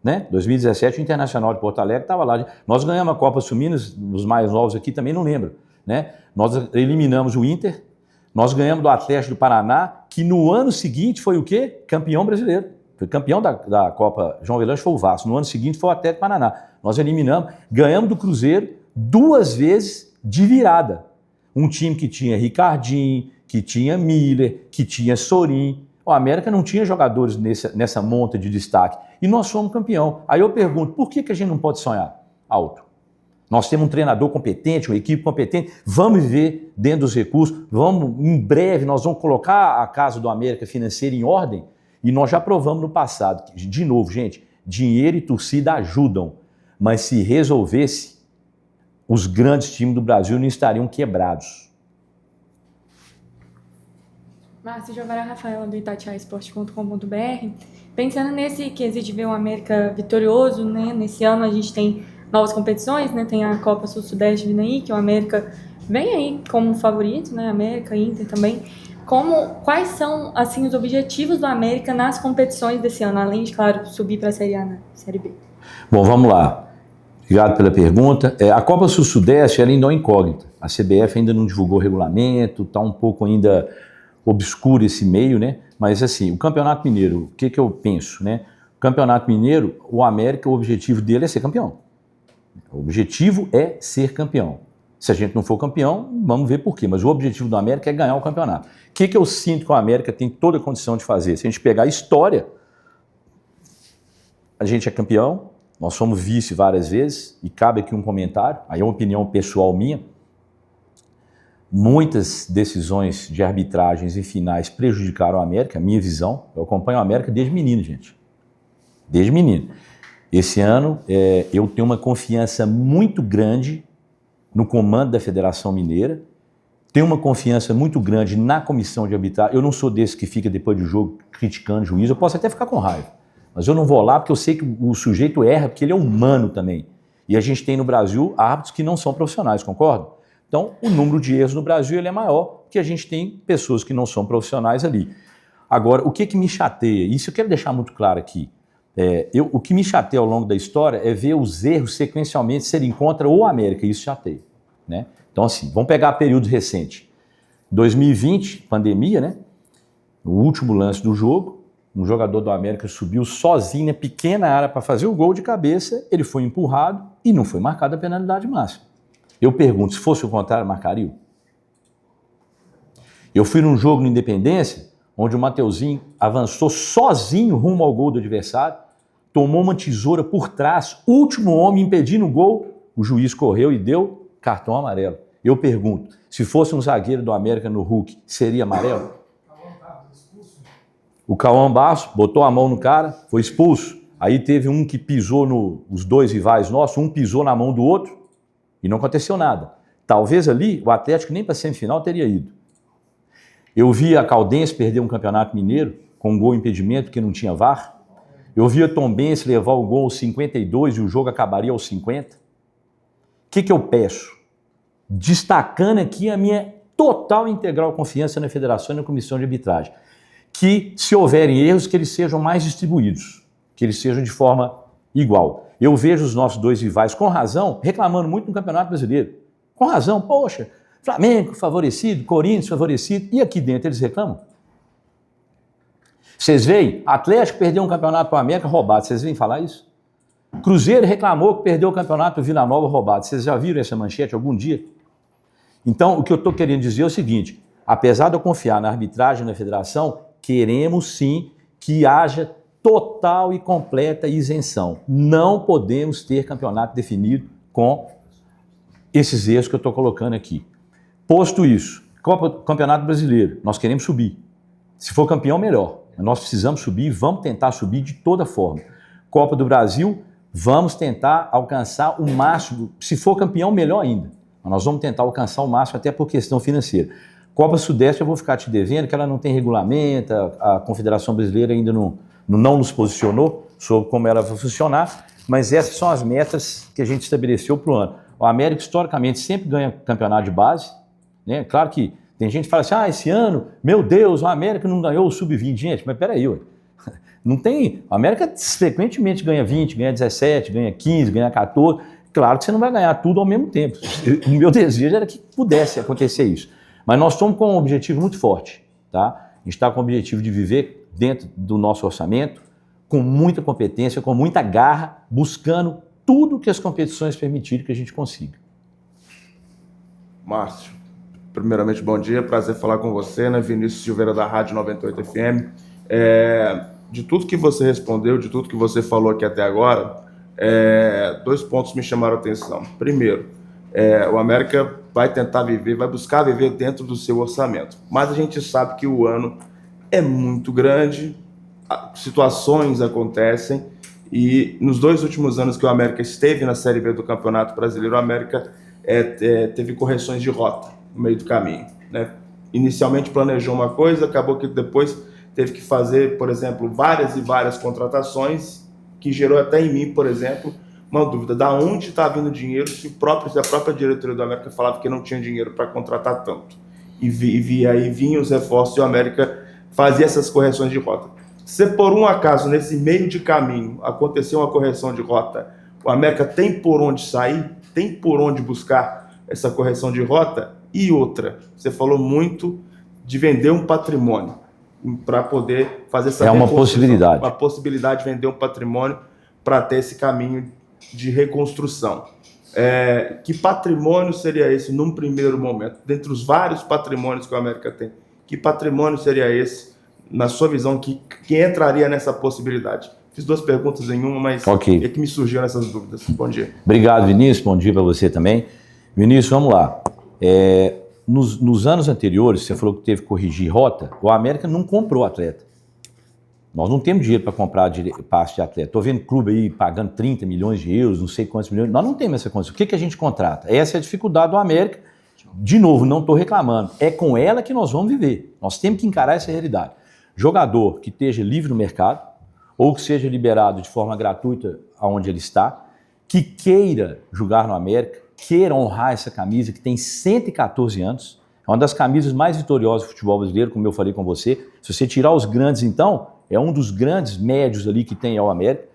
né? 2017 o Internacional de Porto Alegre estava lá. Nós ganhamos a Copa Sul-Minas, os mais novos aqui também não lembro, né? Nós eliminamos o Inter, nós ganhamos do Atlético do Paraná, que no ano seguinte foi o quê? Campeão brasileiro. Foi campeão da Copa João Avelange, foi o Vasco. No ano seguinte foi o Atlético do Paraná. Nós eliminamos, ganhamos do Cruzeiro 2 vezes de virada. Um time que tinha Ricardinho, que tinha Miller, que tinha Sorin. O América não tinha jogadores nessa monta de destaque. E nós somos campeão. Aí eu pergunto, por que a gente não pode sonhar alto? Nós temos um treinador competente, uma equipe competente, vamos viver dentro dos recursos, em breve nós vamos colocar a casa do América financeira em ordem, e nós já provamos no passado. De novo, gente, dinheiro e torcida ajudam, mas se resolvesse, os grandes times do Brasil não estariam quebrados. Márcio Giovara Rafaela, do itatiaesporte.com.br. Pensando nesse quesito de ver o América vitorioso, né? Nesse ano a gente tem novas competições, né? Tem a Copa Sul-Sudeste vindo aí, que o América vem aí como favorito, né? América, Inter também. Quais são, assim, os objetivos do América nas competições desse ano, além de, claro, subir para a Série A, né? Série B? Bom, vamos lá. Obrigado pela pergunta. A Copa Sul-Sudeste ainda é uma incógnita. A CBF ainda não divulgou o regulamento, está um pouco ainda obscuro esse meio, né? Mas assim, o Campeonato Mineiro, o que eu penso, né? O Campeonato Mineiro, o América, o objetivo dele é ser campeão. O objetivo é ser campeão. Se a gente não for campeão, vamos ver por quê. Mas o objetivo do América é ganhar o campeonato. O que eu sinto que o América tem toda a condição de fazer? Se a gente pegar a história, a gente é campeão, nós fomos vice várias vezes, e cabe aqui um comentário, aí é uma opinião pessoal minha. Muitas decisões de arbitragens e finais prejudicaram o América, a minha visão. Eu acompanho o América desde menino, gente. Desde menino. Esse ano, eu tenho uma confiança muito grande no comando da Federação Mineira, tenho uma confiança muito grande na comissão de arbitragem. Eu não sou desse que fica depois do jogo criticando o juiz, eu posso até ficar com raiva, mas eu não vou lá porque eu sei que o sujeito erra, porque ele é humano também. E a gente tem no Brasil árbitros que não são profissionais, concorda? Então, o número de erros no Brasil ele é maior, porque a gente tem pessoas que não são profissionais ali. Agora, o que me chateia, isso eu quero deixar muito claro aqui, o que me chateia ao longo da história é ver os erros sequencialmente serem contra o América, isso chateia, né? Então, assim, vamos pegar período recente. 2020, pandemia, né? No último lance do jogo, um jogador do América subiu sozinho na pequena área para fazer o gol de cabeça, ele foi empurrado e não foi marcada a penalidade máxima. Eu pergunto, se fosse o contrário, marcaria? Eu fui num jogo no Independência, onde o Mateuzinho avançou sozinho rumo ao gol do adversário, tomou uma tesoura por trás, último homem impedindo o gol, o juiz correu e deu cartão amarelo. Eu pergunto, se fosse um zagueiro do América no Hulk, seria amarelo? O Cauã Barros botou a mão no cara, foi expulso. Aí teve um que pisou os dois rivais nossos, um pisou na mão do outro e não aconteceu nada. Talvez ali o Atlético nem para a semifinal teria ido. Eu vi a Caldense perder um campeonato mineiro com um gol impedimento porque não tinha VAR. Eu vi a Tombense levar o gol aos 52 e o jogo acabaria aos 50. O que eu peço? Destacando aqui a minha total e integral confiança na federação e na comissão de arbitragem. Que, se houverem erros, que eles sejam mais distribuídos, que eles sejam de forma igual. Eu vejo os nossos dois rivais, com razão, reclamando muito no Campeonato Brasileiro. Com razão, poxa, Flamengo favorecido, Corinthians favorecido, e aqui dentro eles reclamam. Vocês veem, Atlético perdeu um campeonato para o América roubado, vocês veem falar isso? Cruzeiro reclamou que perdeu o campeonato do Vila Nova roubado. Vocês já viram essa manchete algum dia? Então, o que eu estou querendo dizer é o seguinte, apesar de eu confiar na arbitragem e na federação, queremos sim que haja total e completa isenção. Não podemos ter campeonato definido com esses erros que eu estou colocando aqui. Posto isso, Campeonato Brasileiro, nós queremos subir. Se for campeão, melhor. Nós precisamos subir e vamos tentar subir de toda forma. Copa do Brasil, vamos tentar alcançar o máximo. Se for campeão, melhor ainda. Mas nós vamos tentar alcançar o máximo até por questão financeira. Copa Sudeste eu vou ficar te devendo, que ela não tem regulamento, a Confederação Brasileira ainda não nos posicionou sobre como ela vai funcionar, mas essas são as metas que a gente estabeleceu para o ano. O América, historicamente, sempre ganha campeonato de base, né? Claro que tem gente que fala assim, esse ano, meu Deus, o América não ganhou o Sub-20. Gente, mas peraí, ué. Não tem... O América frequentemente ganha 20, ganha 17, ganha 15, ganha 14. Claro que você não vai ganhar tudo ao mesmo tempo. O meu desejo era que pudesse acontecer isso. Mas nós estamos com um objetivo muito forte, tá? A gente está com o objetivo de viver dentro do nosso orçamento, com muita competência, com muita garra, buscando tudo que as competições permitirem que a gente consiga. Márcio, primeiramente, bom dia, prazer falar com você, né? Vinícius Silveira da Rádio 98 FM. De tudo que você respondeu, de tudo que você falou aqui até agora, 2 pontos me chamaram a atenção. Primeiro, o América vai tentar viver, vai buscar viver dentro do seu orçamento. Mas a gente sabe que o ano é muito grande, situações acontecem, e nos 2 últimos anos que o América esteve na Série B do Campeonato Brasileiro, o América teve correções de rota no meio do caminho, né? Inicialmente planejou uma coisa, acabou que depois teve que fazer, por exemplo, várias e várias contratações, que gerou até em mim, por exemplo, uma dúvida, da onde está vindo o dinheiro se a própria diretoria do América falava que não tinha dinheiro para contratar tanto. E aí vinham os reforços e o América fazia essas correções de rota. Se por um acaso, nesse meio de caminho, aconteceu uma correção de rota, o América tem por onde sair, tem por onde buscar essa correção de rota. E outra, você falou muito de vender um patrimônio para poder fazer essa uma possibilidade. Uma possibilidade de vender um patrimônio para ter esse caminho de reconstrução. Que patrimônio seria esse num primeiro momento? Dentre os vários patrimônios que o América tem, que patrimônio seria esse, na sua visão, que entraria nessa possibilidade? Fiz 2 perguntas em uma, mas é que me surgiram essas dúvidas. Bom dia. Obrigado, Vinícius. Bom dia para você também. Vinícius, vamos lá. Nos anos anteriores, você falou que teve que corrigir rota, o América não comprou atleta. Nós não temos dinheiro para comprar passe de atleta. Estou vendo clube aí pagando 30 milhões de euros, não sei quantos milhões. Nós não temos essa condição. O que a gente contrata? Essa é a dificuldade do América. De novo, não estou reclamando. É com ela que nós vamos viver. Nós temos que encarar essa realidade. Jogador que esteja livre no mercado, ou que seja liberado de forma gratuita aonde ele está, que queira jogar no América, queira honrar essa camisa, que tem 114 anos, é uma das camisas mais vitoriosas do futebol brasileiro, como eu falei com você. Se você tirar os grandes, então, é um dos grandes médios ali que tem ao América.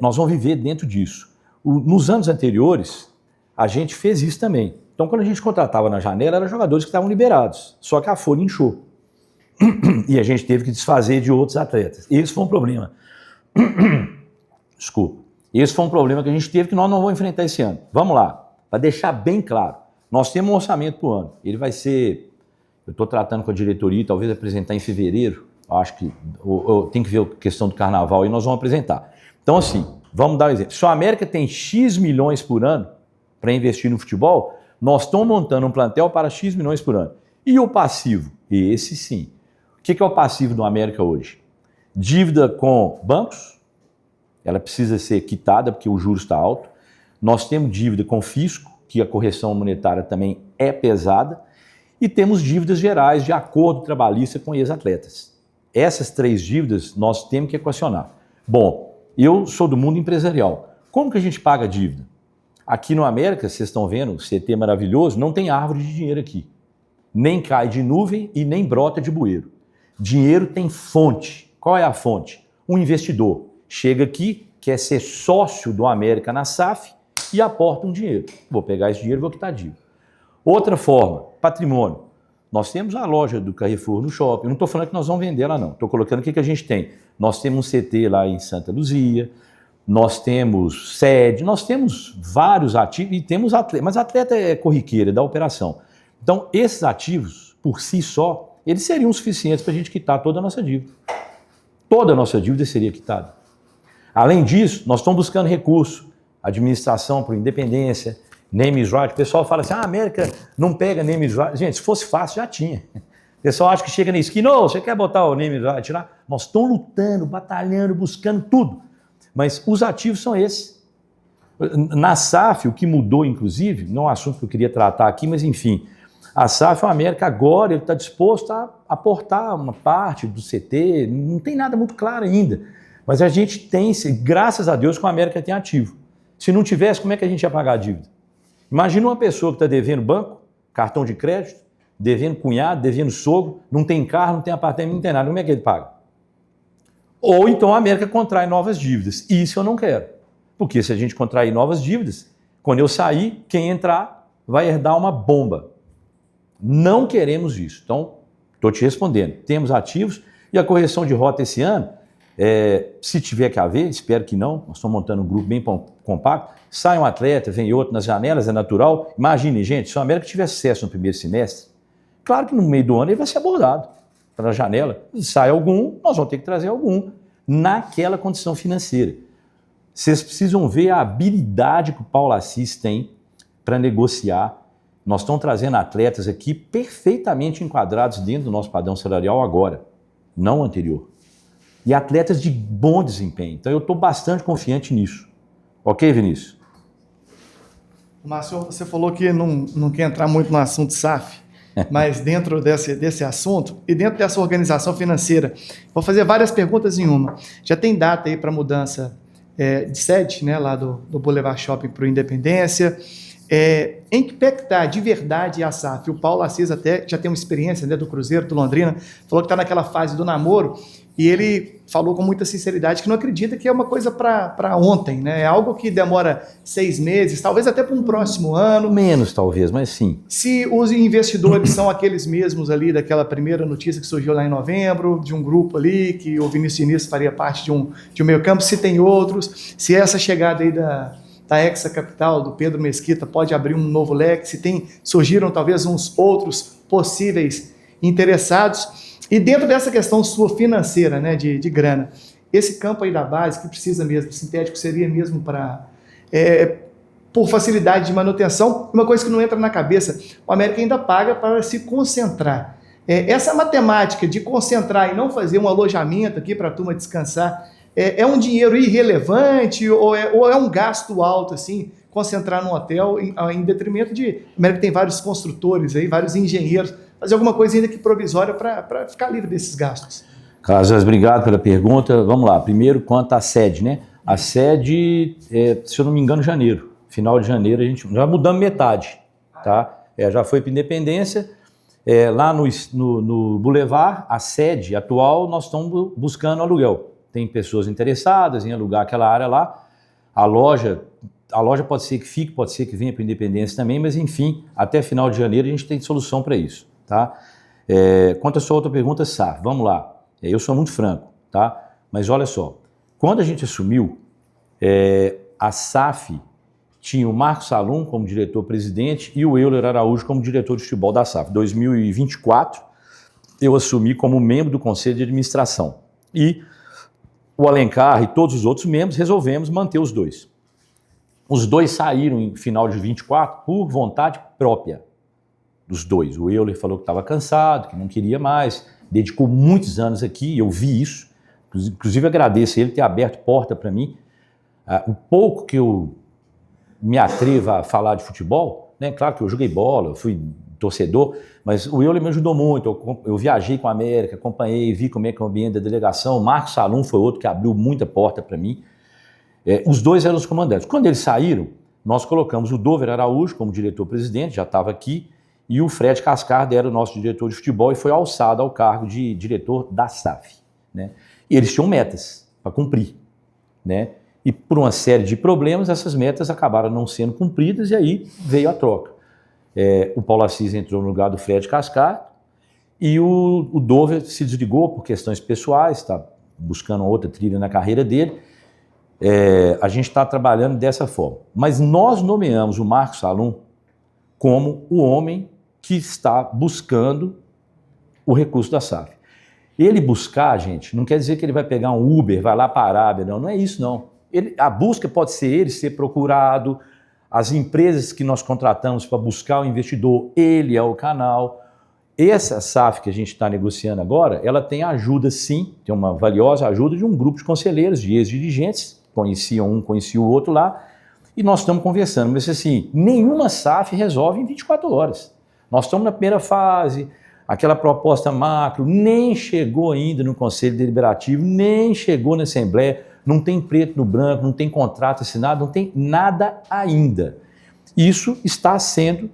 Nós vamos viver dentro disso. Nos anos anteriores, a gente fez isso também. Então, quando a gente contratava na janela, eram jogadores que estavam liberados, só que a folha inchou. E a gente teve que desfazer de outros atletas. Esse foi um problema. Desculpa. Esse foi um problema que a gente teve que nós não vamos enfrentar esse ano. Vamos lá, para deixar bem claro. Nós temos um orçamento por ano. Ele vai ser... Eu estou tratando com a diretoria, talvez apresentar em fevereiro. Acho que eu tenho que ver a questão do carnaval e nós vamos apresentar. Então, assim, vamos dar um exemplo. Se a América tem X milhões por ano para investir no futebol, nós estamos montando um plantel para X milhões por ano. E o passivo? Esse sim. O que é o passivo do América hoje? Dívida com bancos, ela precisa ser quitada porque o juros está alto. Nós temos dívida com fisco, que a correção monetária também é pesada. E temos dívidas gerais de acordo trabalhista com ex-atletas. Essas 3 dívidas nós temos que equacionar. Bom, eu sou do mundo empresarial. Como que a gente paga a dívida? Aqui no América, vocês estão vendo, o CT maravilhoso, não tem árvore de dinheiro aqui. Nem cai de nuvem e nem brota de bueiro. Dinheiro tem fonte. Qual é a fonte? Um investidor chega aqui, quer ser sócio do América na SAF e aporta um dinheiro. Vou pegar esse dinheiro e vou quitar dívida. Outra forma, patrimônio. Nós temos a loja do Carrefour no shopping. Eu não estou falando que nós vamos vender lá, não. Estou colocando o que a gente tem. Nós temos um CT lá em Santa Luzia, nós temos sede, nós temos vários ativos e temos atleta. Mas atleta é corriqueira, é da operação. Então, esses ativos, por si só, eles seriam suficientes para a gente quitar toda a nossa dívida. Toda a nossa dívida seria quitada. Além disso, nós estamos buscando recurso, administração por independência, name is right. O pessoal fala assim, a América não pega name is right. Gente, se fosse fácil, já tinha. O pessoal acha que chega na esquina, ô, você quer botar o name is right lá? Nós estamos lutando, batalhando, buscando tudo. Mas os ativos são esses. Na SAF, o que mudou, inclusive, não é um assunto que eu queria tratar aqui, mas enfim, a SAF, o América agora, ele está disposto a aportar uma parte do CT, não tem nada muito claro ainda. Mas a gente tem, graças a Deus, que o América tem ativo. Se não tivesse, como é que a gente ia pagar a dívida? Imagina uma pessoa que está devendo banco, cartão de crédito, devendo cunhado, devendo sogro, não tem carro, não tem apartamento, não tem nada. Como é que ele paga? Ou então a América contrai novas dívidas. Isso eu não quero. Porque se a gente contrair novas dívidas, quando eu sair, quem entrar vai herdar uma bomba. Não queremos isso. Então, estou te respondendo. Temos ativos e a correção de rota esse ano, se tiver que haver, espero que não, nós estamos montando um grupo bem compacto, sai um atleta, vem outro nas janelas, é natural. Imagine, gente, se o América tiver sucesso no primeiro semestre, claro que no meio do ano ele vai ser abordado para a janela. Sai algum, nós vamos ter que trazer algum naquela condição financeira. Vocês precisam ver a habilidade que o Paulo Assis tem para negociar. Nós estamos trazendo atletas aqui perfeitamente enquadrados dentro do nosso padrão salarial agora, não anterior. E atletas de bom desempenho. Então eu estou bastante confiante nisso. Ok, Vinícius? Márcio, você falou que não quer entrar muito no assunto SAF, mas dentro desse assunto e dentro dessa organização financeira, vou fazer várias perguntas em uma. Já tem data aí para mudança de sede, né, lá do Boulevard Shopping para o Independência? Em que pé que está de verdade a SAF? O Paulo Assis até já tem uma experiência, né, do Cruzeiro, do Londrina, falou que está naquela fase do namoro e ele falou com muita sinceridade que não acredita que é uma coisa para ontem, né? É algo que demora 6 meses, talvez até para um próximo ano. Menos talvez, mas sim. Se os investidores são aqueles mesmos ali daquela primeira notícia que surgiu lá em novembro, de um grupo ali, que o Vinícius Diniz faria parte de um meio campo, se tem outros, se essa chegada aí da Hexa Capital, do Pedro Mesquita, pode abrir um novo leque, se surgiram talvez uns outros possíveis interessados. E dentro dessa questão sua financeira, né, de grana, esse campo aí da base, que precisa mesmo, sintético, seria mesmo por facilidade de manutenção, uma coisa que não entra na cabeça, o América ainda paga para se concentrar. Essa matemática de concentrar e não fazer um alojamento aqui para a turma descansar, é um dinheiro irrelevante ou é um gasto alto, assim, concentrar num hotel em detrimento de... A América tem vários construtores aí, vários engenheiros, fazer alguma coisa ainda que provisória para ficar livre desses gastos. Calazans, obrigado pela pergunta. Vamos lá. Primeiro, quanto à sede, né? A sede, se eu não me engano, janeiro. Final de janeiro, a gente já mudamos metade, tá? Já foi para Independência. Lá no Boulevard, a sede atual, nós estamos buscando aluguel. Tem pessoas interessadas em alugar aquela área lá. A loja pode ser que fique, pode ser que venha para Independência também, mas enfim, até final de janeiro a gente tem solução para isso, tá? Quanto à sua outra pergunta, SAF, vamos lá. Eu sou muito franco, tá? Mas olha só, quando a gente assumiu, a SAF tinha o Marcos Salum como diretor-presidente e o Euler Araújo como diretor de futebol da SAF. Em 2024, eu assumi como membro do Conselho de Administração. E o Alencar e todos os outros membros resolvemos manter os dois. Os dois saíram em final de 24 por vontade própria dos dois. O Euler falou que estava cansado, que não queria mais, dedicou muitos anos aqui, eu vi isso. Inclusive agradeço ele ter aberto porta para mim. O pouco que eu me atrevo a falar de futebol, né? Claro que eu joguei bola, eu fui torcedor, mas o Euler me ajudou muito. Eu viajei com a América, acompanhei, vi como é que é o ambiente da delegação. O Marcos Salum foi outro que abriu muita porta para mim. Os dois eram os comandantes. Quando eles saíram, nós colocamos o Dover Araújo como diretor-presidente, já estava aqui, e o Fred Cascarda era o nosso diretor de futebol e foi alçado ao cargo de diretor da SAF, né? E eles tinham metas para cumprir, né? E por uma série de problemas, essas metas acabaram não sendo cumpridas e aí veio a troca. O Paulo Assis entrou no lugar do Fred Cascarda e o Dover se desligou por questões pessoais, está buscando outra trilha na carreira dele. A gente está trabalhando dessa forma. Mas nós nomeamos o Marcos Salum como o homem que está buscando o recurso da SAF. Ele buscar, gente, não quer dizer que ele vai pegar um Uber, vai lá para a Arábia, não é isso não. A busca pode ser ele ser procurado, as empresas que nós contratamos para buscar o investidor, ele é o canal. Essa SAF que a gente está negociando agora, ela tem ajuda sim, tem uma valiosa ajuda de um grupo de conselheiros, de ex-dirigentes, conheciam um, conhecia o outro lá, e nós estamos conversando. Mas assim, nenhuma SAF resolve em 24 horas. Nós estamos na primeira fase, aquela proposta macro nem chegou ainda no Conselho Deliberativo, nem chegou na Assembleia, não tem preto no branco, não tem contrato assinado, não tem nada ainda. Isso está sendo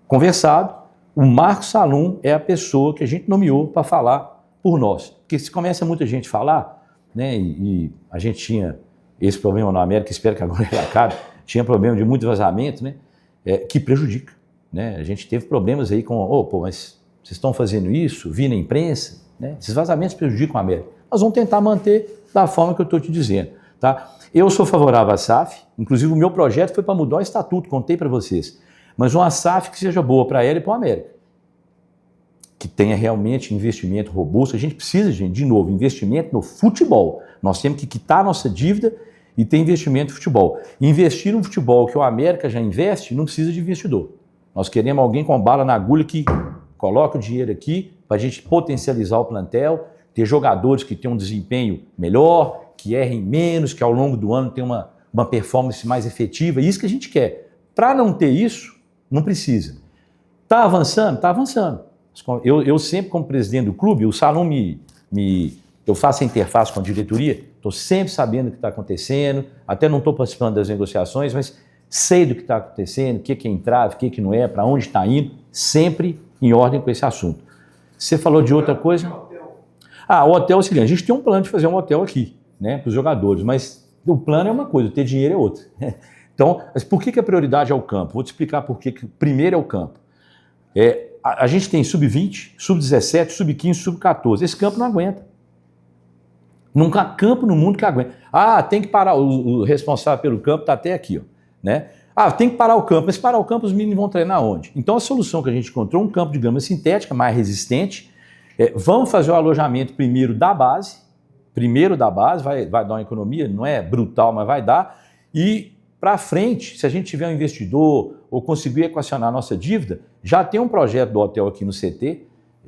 conversado. O Marcos Salum é a pessoa que a gente nomeou para falar por nós. Porque se começa muita gente a falar, né, e a gente tinha esse problema na América, espero que agora ele acabe, tinha problema de muito vazamento, né, que prejudica. Né? A gente teve problemas aí com, mas vocês estão fazendo isso, vi na imprensa, né? Esses vazamentos prejudicam a América. Nós vamos tentar manter da forma que eu estou te dizendo. Tá? Eu sou favorável à SAF, inclusive o meu projeto foi para mudar o estatuto, contei para vocês. Mas uma SAF que seja boa para ela e para a América. Que tenha realmente investimento robusto. A gente precisa, gente, de novo, investimento no futebol. Nós temos que quitar a nossa dívida e ter investimento no futebol. Investir no futebol que a América já investe, não precisa de investidor. Nós queremos alguém com bala na agulha que coloca o dinheiro aqui para a gente potencializar o plantel, ter jogadores que tenham um desempenho melhor, que errem menos, que ao longo do ano tenham uma performance mais efetiva. Isso que a gente quer. Para não ter isso, não precisa. Está avançando? Está avançando. Eu sempre, como presidente do clube, o Salum eu faço a interface com a diretoria, estou sempre sabendo o que está acontecendo, até não estou participando das negociações, mas sei do que está acontecendo, o que é entrave, o que não é, para onde está indo, sempre em ordem com esse assunto. Você falou de outra coisa? O hotel é o seguinte, a gente tem um plano de fazer um hotel aqui, né, para os jogadores, mas o plano é uma coisa, ter dinheiro é outra. Então, mas por que a prioridade é o campo? Vou te explicar por que primeiro é o campo. A gente tem sub-20, sub-17, sub-15, sub-14. Esse campo não aguenta. Nunca há campo no mundo que aguenta. Tem que parar, o responsável pelo campo está até aqui, ó, né? Tem que parar o campo, mas parar o campo os meninos vão treinar onde? Então a solução que a gente encontrou, um campo de grama sintética, mais resistente, vamos fazer o alojamento primeiro da base, vai dar uma economia, não é brutal, mas vai dar, e para frente, se a gente tiver um investidor ou conseguir equacionar a nossa dívida, já tem um projeto do hotel aqui no CT,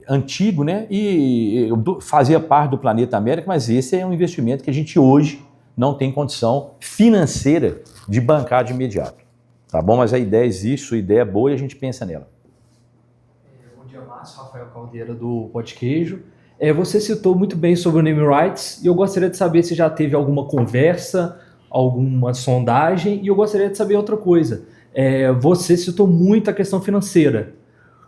antigo, né? E fazia parte do Planeta América, mas esse é um investimento que a gente hoje não tem condição financeira de bancar de imediato. Tá bom? Mas a ideia existe, sua ideia é boa e a gente pensa nela. Bom dia, Márcio. Rafael Caldeira, do Pode Queijo. Você citou muito bem sobre o name rights e eu gostaria de saber se já teve alguma conversa, alguma sondagem, e eu gostaria de saber outra coisa. Você citou muito a questão financeira.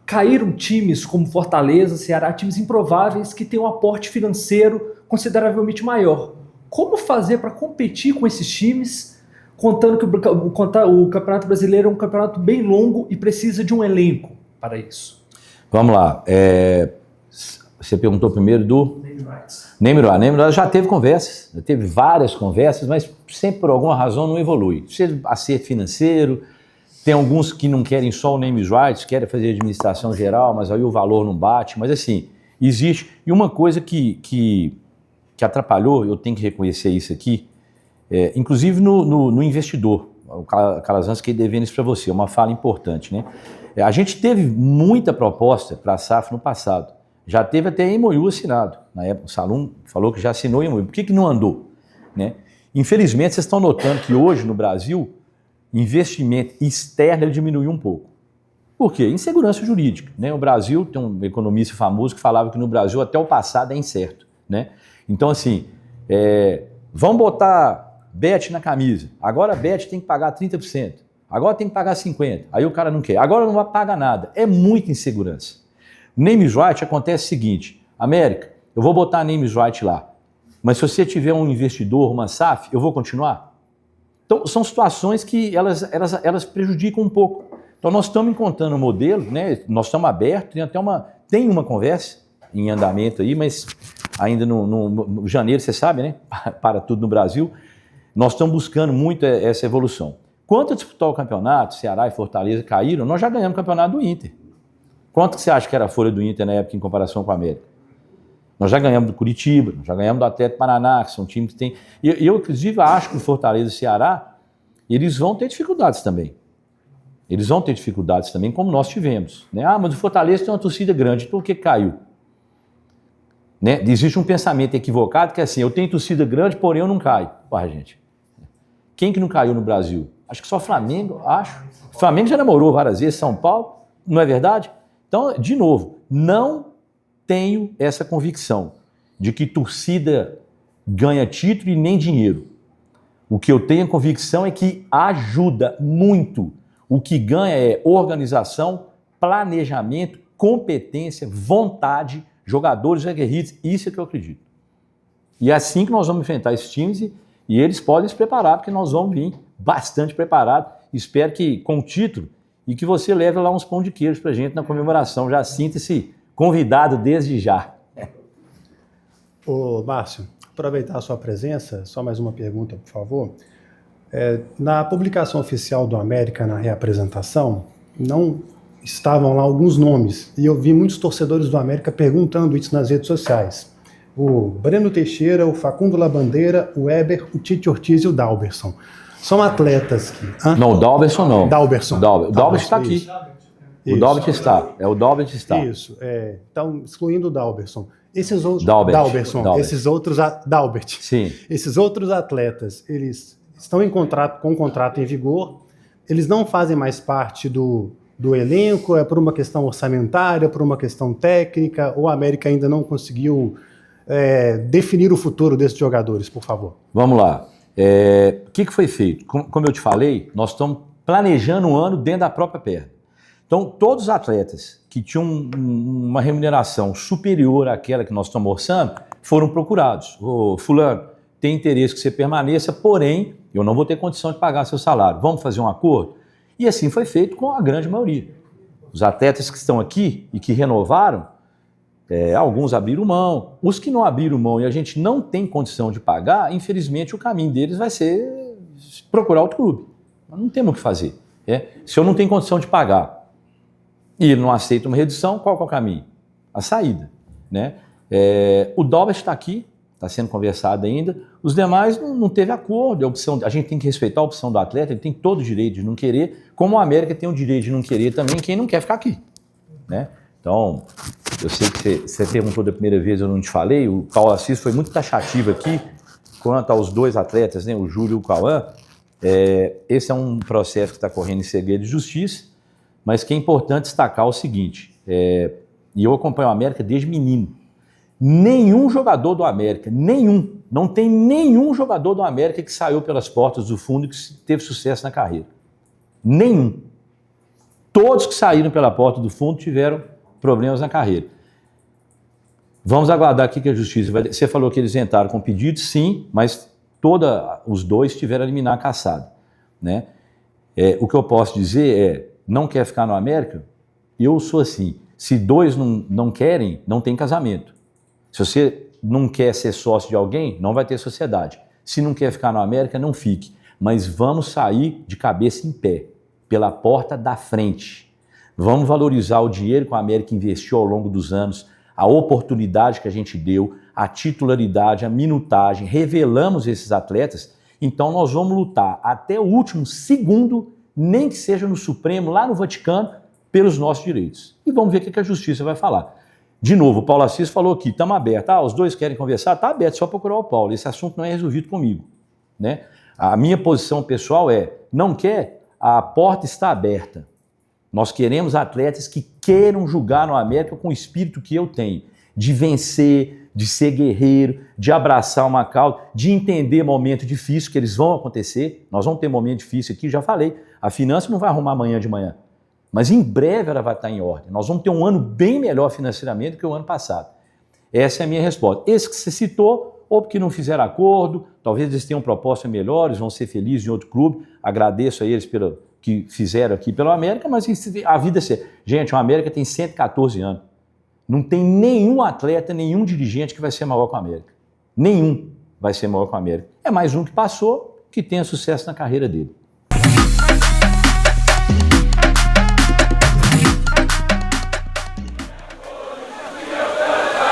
Caíram times como Fortaleza, Ceará, times improváveis que têm um aporte financeiro consideravelmente maior. Como fazer para competir com esses times, contando que o Campeonato Brasileiro é um campeonato bem longo e precisa de um elenco para isso? Vamos lá. Você perguntou primeiro do... Name rights. Já teve conversas, já teve várias conversas, mas sempre por alguma razão não evolui. Seja acerto financeiro, tem alguns que não querem só o name rights, querem fazer administração geral, mas aí o valor não bate. Mas assim, existe. E uma coisa que atrapalhou, eu tenho que reconhecer isso aqui, inclusive no investidor. O Calazans que devendo isso para você, é uma fala importante, né? A gente teve muita proposta para a SAF no passado. Já teve até MOU assinado. Na época, o Salum falou que já assinou MOU. Por que não andou? Né? Infelizmente, vocês estão notando que hoje no Brasil, investimento externo ele diminuiu um pouco. Por quê? Insegurança jurídica. Né? O Brasil, tem um economista famoso que falava que no Brasil até o passado é incerto. Né? Então, assim, vamos botar bet na camisa. Agora a bet tem que pagar 30%. Agora tem que pagar 50%. Aí o cara não quer. Agora não vai pagar nada. É muita insegurança. Name right acontece o seguinte, América, eu vou botar name right lá, mas se você tiver um investidor, uma SAF, eu vou continuar? Então, são situações que elas prejudicam um pouco. Então, nós estamos encontrando um modelo, né? Nós estamos abertos, tem uma conversa em andamento aí, mas ainda no janeiro, você sabe, né? Para tudo no Brasil, nós estamos buscando muito essa evolução. Quanto a disputar o campeonato, Ceará e Fortaleza caíram, nós já ganhamos o campeonato do Inter. Quanto que você acha que era a folha do Inter na época em comparação com a América? Nós já ganhamos do Curitiba, nós já ganhamos do Atlético Paraná, que são times que têm... E eu, inclusive, acho que o Fortaleza e o Ceará, eles vão ter dificuldades também. Eles vão ter dificuldades também, como nós tivemos. Né? Mas o Fortaleza tem uma torcida grande, então por que caiu? Né? Existe um pensamento equivocado que é assim, eu tenho torcida grande, porém eu não caio. Porra, gente. Quem que não caiu no Brasil? Acho que só Flamengo, acho. O Flamengo já namorou várias vezes, São Paulo, não é verdade? Então, de novo, não tenho essa convicção de que torcida ganha título e nem dinheiro. O que eu tenho a convicção é que ajuda muito. O que ganha é organização, planejamento, competência, vontade, jogadores aguerridos. Isso é que eu acredito. E é assim que nós vamos enfrentar esses times e eles podem se preparar, porque nós vamos vir bastante preparados. Espero que com o título e que você leve lá uns pão de queijo pra gente na comemoração. Já sinta-se convidado desde já. Ô, Márcio, aproveitar a sua presença, só mais uma pergunta, por favor. Na publicação oficial do América, na reapresentação, não estavam lá alguns nomes, e eu vi muitos torcedores do América perguntando isso nas redes sociais. O Breno Teixeira, o Facundo Labandeira, o Weber, o Tite Ortiz e o Dalberson. São atletas que... Não, o Dalberson não. Dalberson. O Dalberson está aqui. Isso. O Dalberson está. O Dalberson está. Isso. Então, excluindo o Dalberson. Esses outros... Dalbert. Esses outros... Dalbert. Sim. Esses outros atletas, eles estão com um contrato em vigor, eles não fazem mais parte do elenco, por uma questão orçamentária, por uma questão técnica, ou a América ainda não conseguiu definir o futuro desses jogadores, por favor? Vamos lá. O que foi feito? Como eu te falei, nós estamos planejando um ano dentro da própria perna. Então, todos os atletas que tinham uma remuneração superior àquela que nós estamos orçando foram procurados. Ô, fulano, tem interesse que você permaneça, porém, eu não vou ter condição de pagar seu salário. Vamos fazer um acordo? E assim foi feito com a grande maioria. Os atletas que estão aqui e que renovaram, alguns abriram mão. Os que não abriram mão e a gente não tem condição de pagar, infelizmente o caminho deles vai ser procurar outro clube. Nós não temos o que fazer. Se eu não tenho condição de pagar e ele não aceita uma redução, qual que é o caminho? A saída. Né? O Dalbert está aqui, está sendo conversado ainda. Os demais não teve acordo. A gente tem que respeitar a opção do atleta, ele tem todo o direito de não querer, como a América tem o direito de não querer também quem não quer ficar aqui. Né? Então, eu sei que você perguntou da primeira vez, eu não te falei, o Paulo Assis foi muito taxativo aqui quanto aos dois atletas, né, o Júlio e o Cauã. Esse é um processo que está correndo em segredo de justiça, mas que é importante destacar o seguinte, e eu acompanho o América desde menino, nenhum jogador do América, não tem nenhum jogador do América que saiu pelas portas do fundo e que teve sucesso na carreira. Nenhum. Todos que saíram pela porta do fundo tiveram problemas na carreira. Vamos aguardar aqui que a justiça vai... Você falou que eles entraram com pedido, sim, mas os dois tiveram a liminar cassado, né? O que eu posso dizer não quer ficar no América? Eu sou assim, se dois não querem, não tem casamento. Se você não quer ser sócio de alguém, não vai ter sociedade. Se não quer ficar no América, não fique. Mas vamos sair de cabeça em pé, pela porta da frente. Vamos valorizar o dinheiro que o América investiu ao longo dos anos, a oportunidade que a gente deu, a titularidade, a minutagem, revelamos esses atletas, então nós vamos lutar até o último segundo, nem que seja no Supremo, lá no Vaticano, pelos nossos direitos. E vamos ver o que a justiça vai falar. De novo, o Paulo Assis falou aqui, estamos abertos. Os dois querem conversar? Está aberto, só procurar o Paulo. Esse assunto não é resolvido comigo, né? A minha posição pessoal não quer, a porta está aberta. Nós queremos atletas que queiram jogar no América com o espírito que eu tenho, de vencer, de ser guerreiro, de abraçar uma causa, de entender momento difícil, que eles vão acontecer. Nós vamos ter momento difícil aqui, já falei. A finança não vai arrumar amanhã de manhã, mas em breve ela vai estar em ordem. Nós vamos ter um ano bem melhor financeiramente do que o ano passado. Essa é a minha resposta. Esse que você citou, ou porque não fizeram acordo, talvez eles tenham propostas melhores, vão ser felizes em outro clube. Agradeço a eles pelo que fizeram aqui pelo América, mas a vida é séria. Gente, o América tem 114 anos. Não tem nenhum atleta, nenhum dirigente que vai ser maior que o América. Nenhum vai ser maior que o América. É mais um que passou, que tenha sucesso na carreira dele.